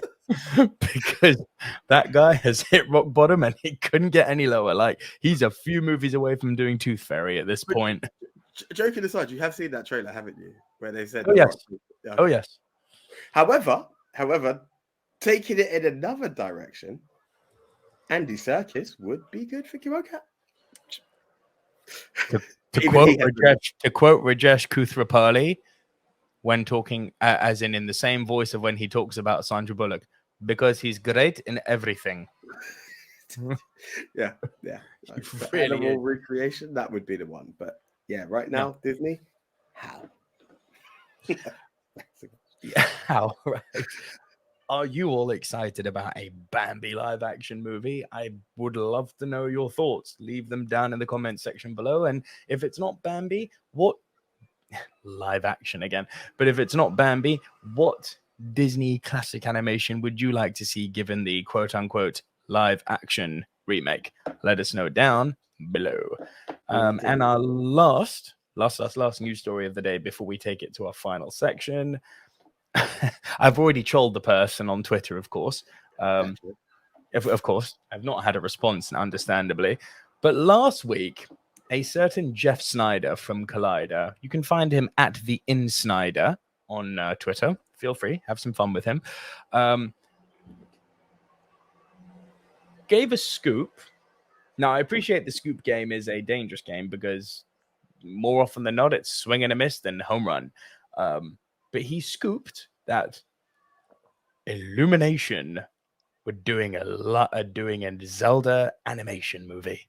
Because that guy has hit rock bottom and he couldn't get any lower. Like, he's a few movies away from doing Tooth Fairy at this point. Joking aside, you have seen that trailer, haven't you? Where they said, "Oh yes, yeah. Oh yes." However, taking it in another direction, Andy Serkis would be good for Kiroka. To quote Rajesh Kuthrapali, when talking, as in the same voice of when he talks about Sandra Bullock, because he's great in everything. yeah. Really animal recreation, that would be the one. But yeah, right now, Disney, how? Yeah, how? Right. Are you all excited about a Bambi live action movie? I would love to know your thoughts. Leave them down in the comments section below. And if it's not Bambi, what live action again? But if it's not Bambi, what Disney classic animation would you like to see given the quote unquote live action remake? Let us know down below. And our last news story of the day before we take it to our final section. I've already trolled the person on Twitter, of course. Of course, I've not had a response, understandably. But last week, a certain Jeff Snyder from Collider. You can find him at the InSnyder on Twitter. Feel free, have some fun with him. Gave a scoop. Now, I appreciate the scoop game is a dangerous game because more often than not, it's swing and a miss than home run. But he scooped that Illumination were doing a Zelda animation movie.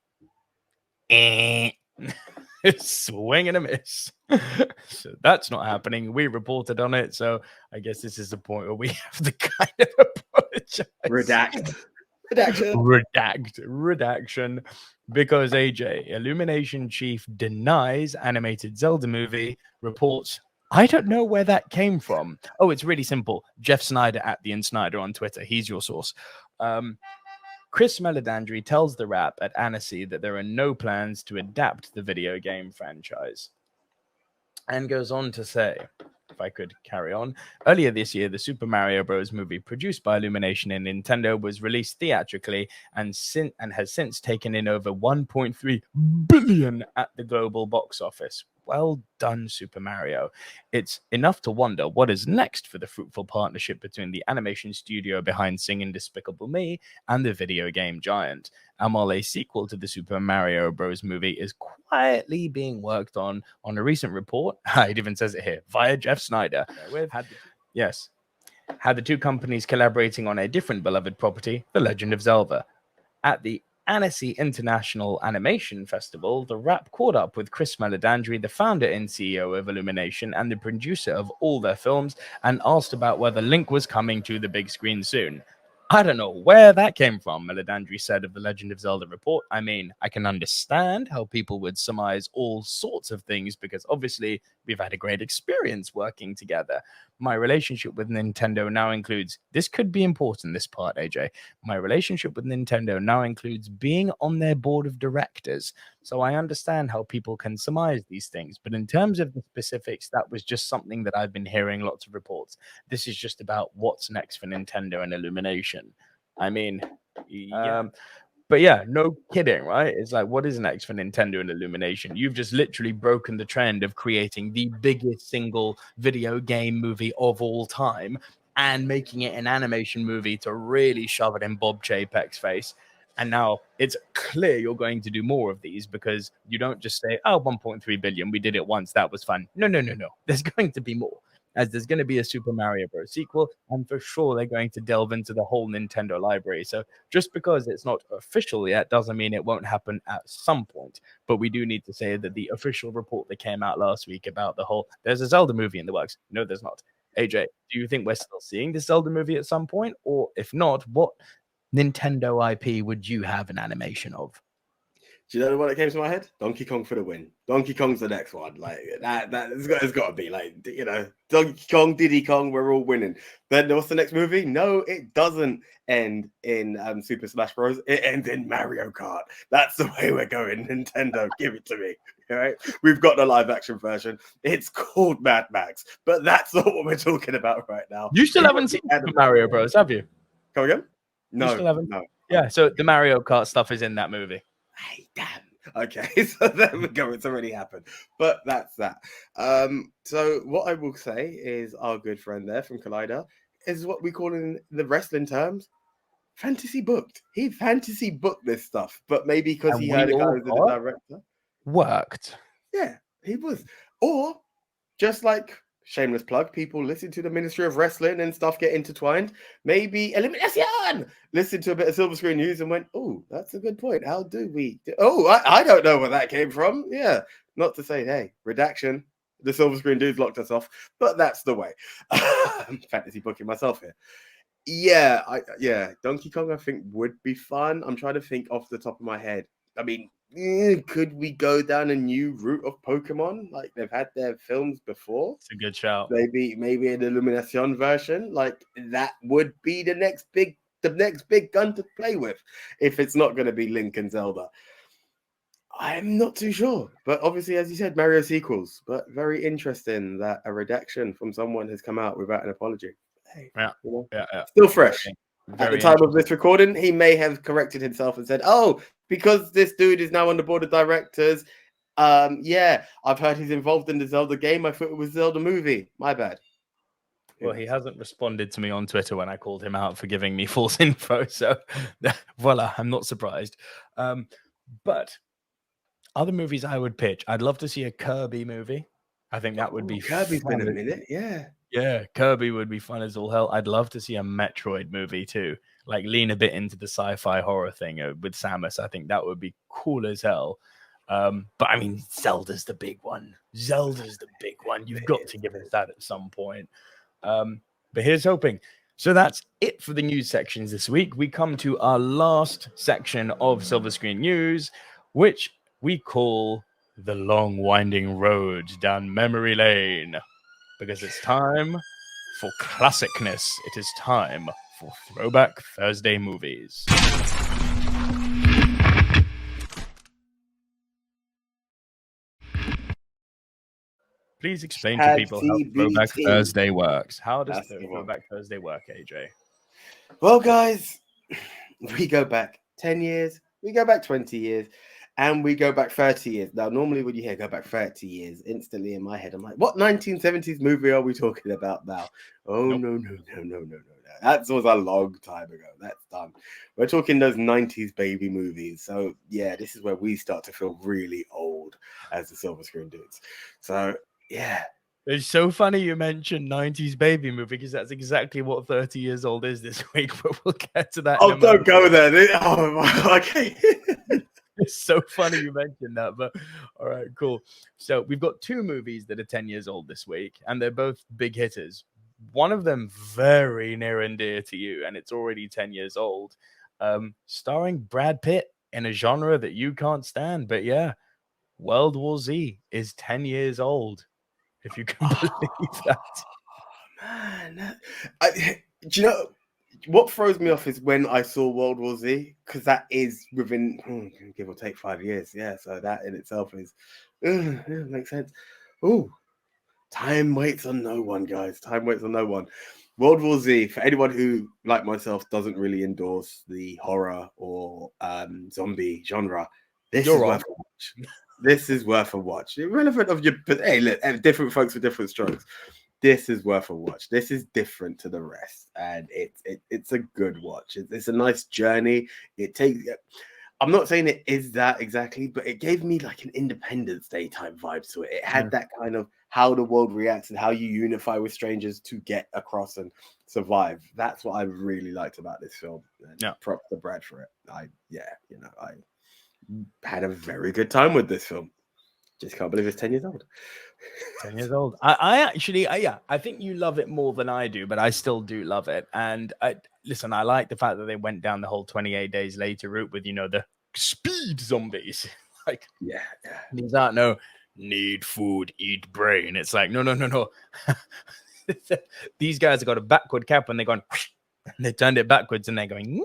Swing and a miss. So that's not happening. We reported on it. So I guess this is the point where we have to kind of apologize. Redaction. Because AJ, Illumination chief denies animated Zelda movie, reports, I don't know where that came from. Oh, it's really simple. Jeff Snyder at the InSnyder on Twitter. He's your source. Chris Meledandri tells the Wrap at Annecy that there are no plans to adapt the video game franchise. And goes on to say, if I could carry on, earlier this year, the Super Mario Bros. Movie produced by Illumination and Nintendo was released theatrically and has since taken in over 1.3 billion at the global box office. Well done, Super Mario. It's enough to wonder what is next for the fruitful partnership between the animation studio behind Singing Despicable Me and the video game giant. And while a sequel to the Super Mario Bros. Movie is quietly being worked on a recent report, it even says it here, via Jeff Snyder, had the two companies collaborating on a different beloved property, The Legend of Zelda. At the Annecy International Animation Festival, the Wrap caught up with Chris Meledandri, the founder and CEO of Illumination and the producer of all their films, and asked about whether Link was coming to the big screen soon. I don't know where that came from, Meledandri said of the Legend of Zelda report. I mean, I can understand how people would surmise all sorts of things because obviously we've had a great experience working together. My relationship with Nintendo now includes, this could be important, this part, AJ. My relationship with Nintendo now includes being on their board of directors. So I understand how people can surmise these things. But in terms of the specifics, that was just something that I've been hearing lots of reports. This is just about what's next for Nintendo and Illumination. I mean, yeah. But yeah, no kidding, right? It's like, what is next for Nintendo and Illumination? You've just literally broken the trend of creating the biggest single video game movie of all time and making it an animation movie to really shove it in Bob Chapek's face. And now it's clear you're going to do more of these because you don't just say, oh, 1.3 billion, we did it once, that was fun. No. There's going to be more. As there's going to be a Super Mario Bros. Sequel, and for sure they're going to delve into the whole Nintendo library. So just because it's not official yet doesn't mean it won't happen at some point. But we do need to say that the official report that came out last week about the whole, there's a Zelda movie in the works. No, there's not. AJ, do you think we're still seeing this Zelda movie at some point? Or if not, what Nintendo IP would you have an animation of? Do you know what came to my head? Donkey Kong for the win. Donkey Kong's the next one. Like it's got to be like, you know, Donkey Kong, Diddy Kong, we're all winning. Then what's the next movie? No, it doesn't end in Super Smash Bros. It ends in Mario Kart. That's the way we're going. Nintendo, give it to me. All right, we've got the live action version. It's called Mad Max, but that's not what we're talking about right now. You still haven't seen Mario Bros, have you? Come again? No, you still haven't? No. Yeah, so the Mario Kart stuff is in that movie. Hey, damn. Okay, so there we go. It's already happened, but that's that. So what I will say is our good friend there from Collider is what we call in the wrestling terms fantasy booked. He fantasy booked this stuff, but maybe because he heard a guy who's the director. Worked. Yeah, he was. Or just like shameless plug, people listen to the Ministry of Wrestling and stuff get intertwined. Maybe Elimination listened to a bit of Silver Screen News and went, oh, that's a good point. How do we I don't know where that came from. Yeah, not to say, hey, redaction, the Silver Screen dudes locked us off, but that's the way. I'm fantasy booking myself here. Yeah, Donkey Kong I think would be fun. I'm trying to think off the top of my head. I mean, could we go down a new route of Pokemon? Like they've had their films before. It's a good shout. Maybe an Illumination version. Like that would be the next big gun to play with. If it's not going to be Link and Zelda, I'm not too sure. But obviously, as you said, Mario sequels. But very interesting that a redaction from someone has come out without an apology. Hey, yeah. Still fresh. At the time of this recording, he may have corrected himself and said, oh, because this dude is now on the board of directors, Yeah, I've heard he's involved in the Zelda game. I thought it was Zelda movie. My bad. Well, he hasn't responded to me on Twitter when I called him out for giving me false info. So, voila, I'm not surprised. But other movies I would pitch, I'd love to see a Kirby movie. I think that would be Kirby's been a fun. minute. Yeah. Yeah, Kirby would be fun as all hell. I'd love to see a Metroid movie too, like lean a bit into the sci-fi horror thing with Samus. I think that would be cool as hell. But I mean, Zelda's the big one. Zelda's the big one. You've got to give us that at some point. But here's hoping. So that's it for the news sections this week. We come to our last section of Silver Screen News, which we call the long winding road down memory lane. Because it's time for classicness. It is time for Throwback Thursday movies. Please explain to people how Throwback Thursday works. How does Throwback Thursday work, AJ? Well, guys, we go back 10 years, we go back 20 years, and we go back 30 years. Now, normally when you hear go back 30 years, instantly in my head, I'm like, what 1970s movie are we talking about now? Oh, nope. No. That was a long time ago. That's done. We're talking those 90s baby movies. So, yeah, this is where we start to feel really old as the Silver Screen dudes. So, yeah. It's so funny you mentioned 90s baby movie because that's exactly what 30 years old is this week, but we'll get to that. Oh, don't go there. Oh, okay. It's so funny you mentioned that, but all right, cool. So we've got two movies that are 10 years old this week, and they're both big hitters. One of them very near and dear to you, and it's already 10 years old, starring Brad Pitt in a genre that you can't stand. But yeah, World War Z is 10 years old, if you can believe that. Man, do you know what throws me off is when I saw World War Z, because that is within give or take 5 years. Yeah, so that in itself is makes sense. Oh, time waits on no one, guys. Time waits on no one. World War Z, for anyone who, like myself, doesn't really endorse the horror or zombie genre, this is worth a watch. This is worth a watch. Irrelevant of your, but hey, look, different folks with different strokes. This is worth a watch. This is different to the rest, and it's a good watch. It's a nice journey. It takes. I'm not saying it is that exactly, but it gave me like an Independence Day type vibe to it. It had that kind of how the world reacts and how you unify with strangers to get across and survive. That's what I really liked about this film. And props to Brad for it. I had a very good time with this film. Just can't believe it's 10 years old. 10 years old. I actually, I think you love it more than I do, but I still do love it. And listen, I like the fact that they went down the whole 28 days later route with, the speed zombies. Like, these aren't no need food, eat brain. It's like, no. These guys have got a backward cap and they're going, and they turned it backwards and they're going,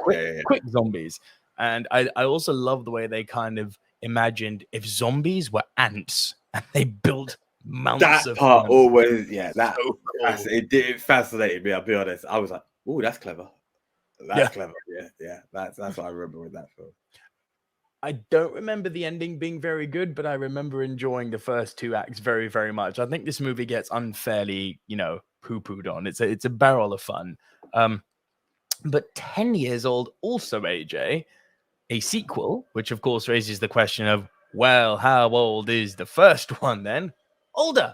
quick zombies. And I also love the way they kind of imagined if zombies were ants and they built mounts of part them. Always, that so cool. It fascinated me. I'll be honest. I was like, "Oh, that's clever. That's clever." Yeah. That's what I remember with that film. I don't remember the ending being very good, but I remember enjoying the first two acts very, very much. I think this movie gets unfairly, poo-pooed on. It's a barrel of fun. But 10 years old, also, AJ. A sequel, which of course raises the question of, well, how old is the first one then? Older,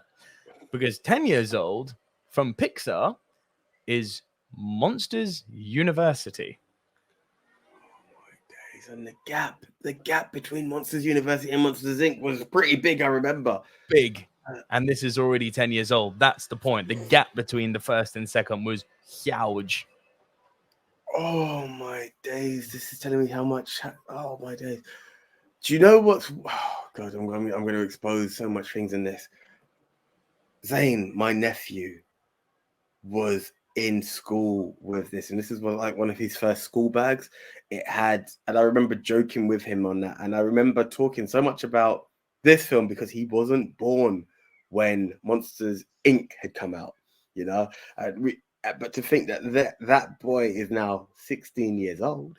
because 10 years old from Pixar is Monsters University. Oh my days, and the gap between Monsters University and Monsters Inc. was pretty big, I remember. Big. And this is already 10 years old. That's the point. The gap between the first and second was huge. Oh my days! This is telling me how much. Oh my days! Do you know what's? Oh God, I'm going to expose so much things in this. Zane, my nephew, was in school with this, and this is like one of his first school bags. It had, and I remember joking with him on that, and I remember talking so much about this film because he wasn't born when Monsters Inc. had come out, and but to think that boy is now 16 years old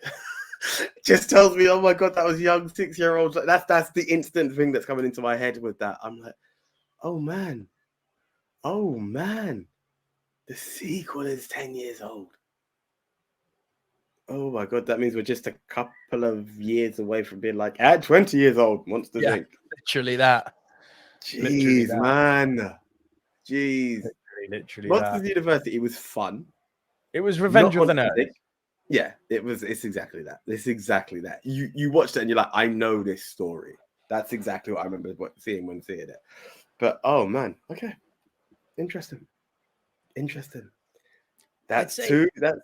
just tells me, oh my god, that was young 6-year-olds. That's the instant thing that's coming into my head with that. I'm like, oh man, the sequel is 10 years old. Oh my god, that means we're just a couple of years away from being like at 20 years old. Monsters Inc. Literally that. Jeez, man. Jeez. Literally Monsters that. University was fun. It was Revenge of the Nerds. Yeah, it's exactly that. It's exactly that. You watched it and you're like, I know this story. That's exactly what I remember seeing when seeing it. But oh man, okay. Interesting. That's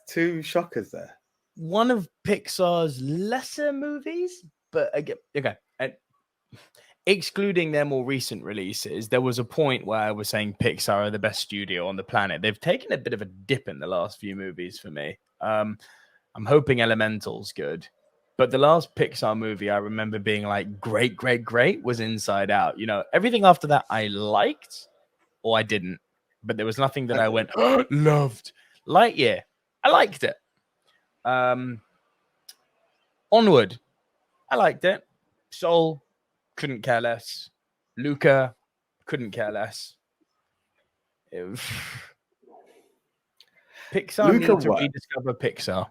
two shockers there. One of Pixar's lesser movies, but again, okay. And excluding their more recent releases, there was a point where I was saying Pixar are the best studio on the planet. They've taken a bit of a dip in the last few movies for me. I'm hoping Elemental's good. But the last Pixar movie I remember being like great was Inside Out. You know, everything after that I liked or I didn't. But there was nothing that I went, oh, loved. Lightyear, I liked it. Onward, I liked it. Soul, couldn't care less. Luca, couldn't care less. Pixar Luca need to rediscover Pixar.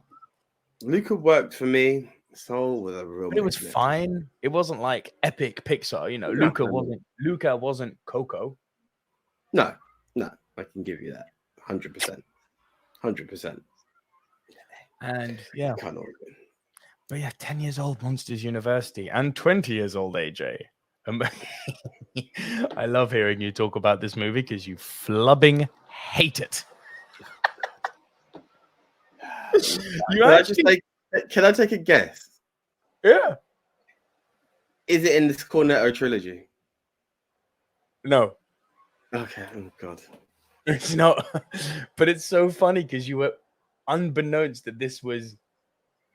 Luca worked for me. Soul was a real. But it was fine. It wasn't like epic Pixar, you know. No, Luca wasn't Coco. No, I can give you that. 100%. And yeah. Can't But yeah, 10 years old Monsters University and 20 years old AJ. I love hearing you talk about this movie because you flubbing hate it. Can I take a guess? Yeah. Is it in this Cornetto trilogy? No. Okay. Oh God. It's not. But it's so funny because you were unbeknownst that this was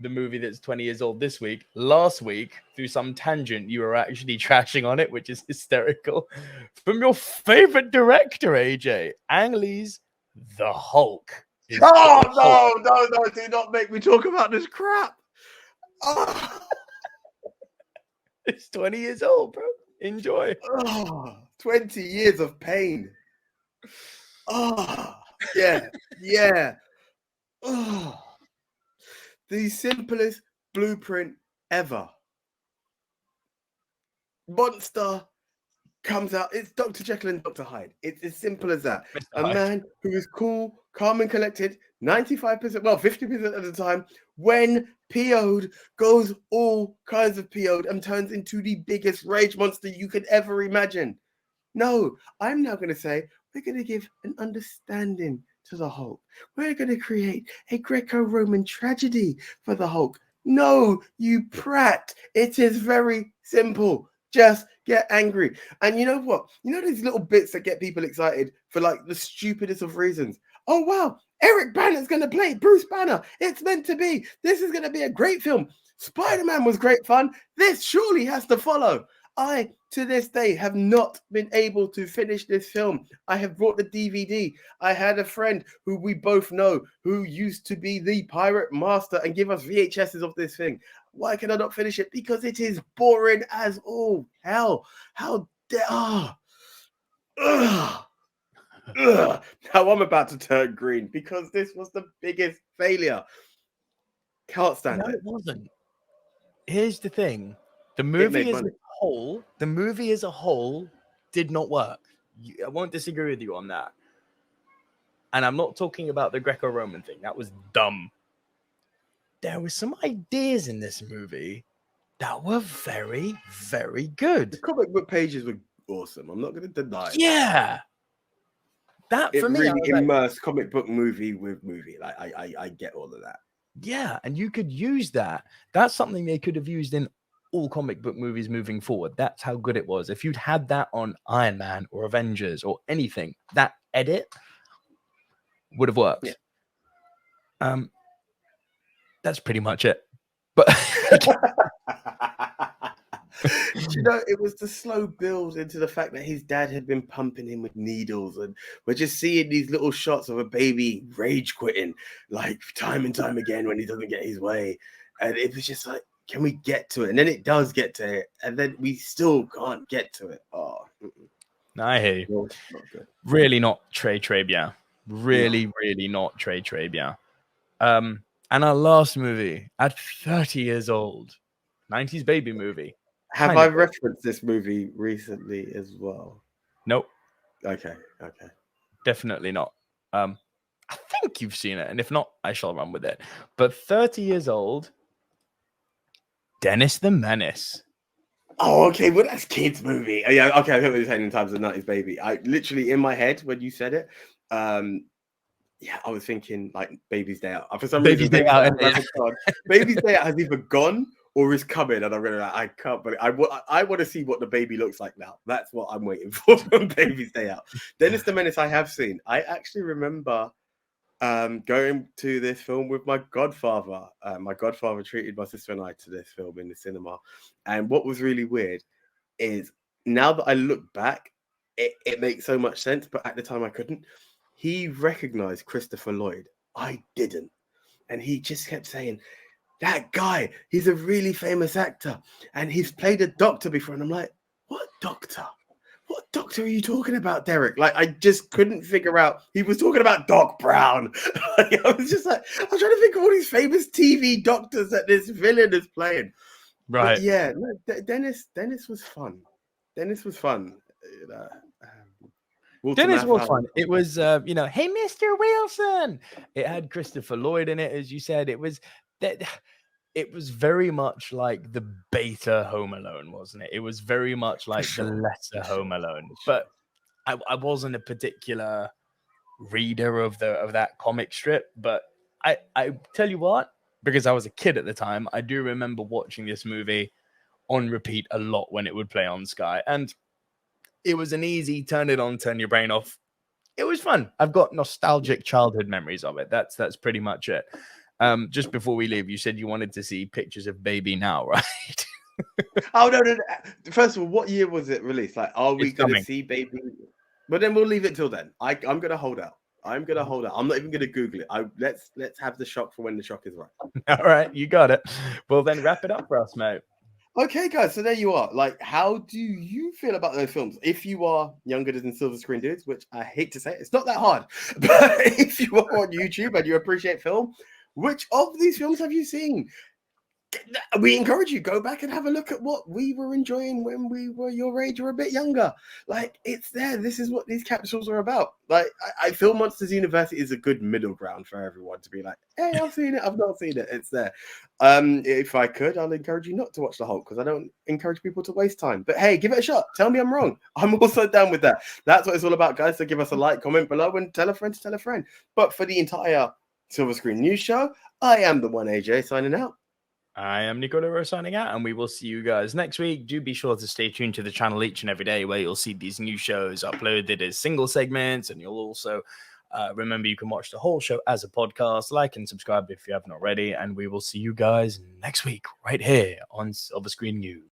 the movie that's 20 years old this week. Last week, through some tangent, you were actually trashing on it, which is hysterical. From your favorite director, AJ, Ang Lee's The Hulk. No, do not make me talk about this crap. Oh. It's 20 years old, bro. Enjoy. 20 years of pain. Oh, yeah. Oh. The simplest blueprint ever. Monster comes out. It's Dr. Jekyll and Dr. Hyde. It's as simple as that. A man who is cool, calm, and collected 95%, well, 50% of the time, when PO'd, goes all kinds of PO'd and turns into the biggest rage monster you could ever imagine. No, I'm now going to say we're going to give an understanding to the Hulk. We're going to create a Greco-Roman tragedy for the Hulk. No, you prat. It is very simple. Just get angry. And you know what? You know these little bits that get people excited for like the stupidest of reasons. Oh, wow. Eric Banner's going to play Bruce Banner. It's meant to be. This is going to be a great film. Spider-Man was great fun. This surely has to follow. I, to this day, have not been able to finish this film. I have brought the DVD. I had a friend who we both know who used to be the pirate master and give us VHSs of this thing. Why can I not finish it? Because it is boring as all hell. How dare... Now I'm about to turn green because this was the biggest failure. Can't stand it. It wasn't. Here's the thing. The movie as a whole did not work. I won't disagree with you on that. And I'm not talking about the Greco-Roman thing. That was dumb. There were some ideas in this movie that were very, very good. The comic book pages were awesome. I'm not going to deny. Yeah. That for me, really immersed comic book movie with movie. Like I get all of that. Yeah, and you could use that. That's something they could have used in all comic book movies moving forward. That's how good it was. If you'd had that on Iron Man or Avengers or anything, that edit would have worked. Yeah. That's pretty much it. But you know, it was the slow build into the fact that his dad had been pumping him with needles, and we're just seeing these little shots of a baby rage quitting like time and time again when he doesn't get his way. And it was just like, can we get to it? And then it does get to it, and then we still can't get to it. Oh, I hear you. no, not good. Really not Très bien. Really not Très bien. And our last movie at 30 years old, 90s baby movie. Have I referenced this movie recently as well? Nope. Okay. Definitely not. I think you've seen it, and if not, I shall run with it. But 30 years old, Dennis the Menace. Oh, okay. Well, that's kids' movie. Oh, yeah, okay. I heard what you're saying in terms of 90s baby. I literally, in my head, when you said it, yeah, I was thinking like Baby's Day Out. For some reason, Baby's Day Out has either gone or is coming, and I'm really like, I can't. But I want to see what the baby looks like now. That's what I'm waiting for from Baby's Day Out. Dennis the Menace, I have seen. I actually remember going to this film with my godfather. My godfather treated my sister and I to this film in the cinema, and what was really weird is now that I look back, it makes so much sense. But at the time, I couldn't. He recognized Christopher Lloyd. I didn't. And he just kept saying, that guy, he's a really famous actor. And he's played a doctor before. And I'm like, what doctor? What doctor are you talking about, Derek? Like, I just couldn't figure out. He was talking about Doc Brown. I was just like, I'm trying to think of all these famous TV doctors that this villain is playing. Right. But yeah, Dennis was fun. Dennis was fun. Dennis was fun. It was, hey, Mr. Wilson. It had Christopher Lloyd in it, as you said. It was that. It was very much like the beta Home Alone, wasn't it? It was very much like the lesser Home Alone. But I wasn't a particular reader of that comic strip. But I tell you what, because I was a kid at the time, I do remember watching this movie on repeat a lot when it would play on Sky. And it was an easy turn it on, turn your brain off. It was fun. I've got nostalgic childhood memories of it. That's pretty much it. Just before we leave, you said you wanted to see pictures of Baby now, right? Oh, no. First of all, what year was it released? Like, are we going to see Baby? But then we'll leave it till then. I'm going to hold out. I'm not even going to Google it. Let's have the shock for when the shock is right. All right, you got it. Well, then wrap it up for us, mate. Okay, guys, so there you are. Like, how do you feel about those films? If you are younger than Silver Screen Dudes, which I hate to say, it's not that hard. But if you are on YouTube and you appreciate film, which of these films have you seen? We encourage you, go back and have a look at what we were enjoying when we were your age or a bit younger. Like, it's there. This is what these capsules are about. Like, I feel Monsters University is a good middle ground for everyone to be like, hey, I've seen it, I've not seen it. It's there. If I could, I'll encourage you not to watch The Hulk, because I don't encourage people to waste time. But hey, give it a shot. Tell me I'm wrong. I'm also down with that. That's what it's all about, guys. So give us a like, comment below, and tell a friend to tell a friend. But for the entire Silver Screen News Show, I am the one AJ signing out. I am Nico Lero signing out, and we will see you guys next week. Do be sure to stay tuned to the channel each and every day, where you'll see these new shows uploaded as single segments, and you'll also remember you can watch the whole show as a podcast. Like and subscribe if you haven't already, and we will see you guys next week right here on Silver Screen News.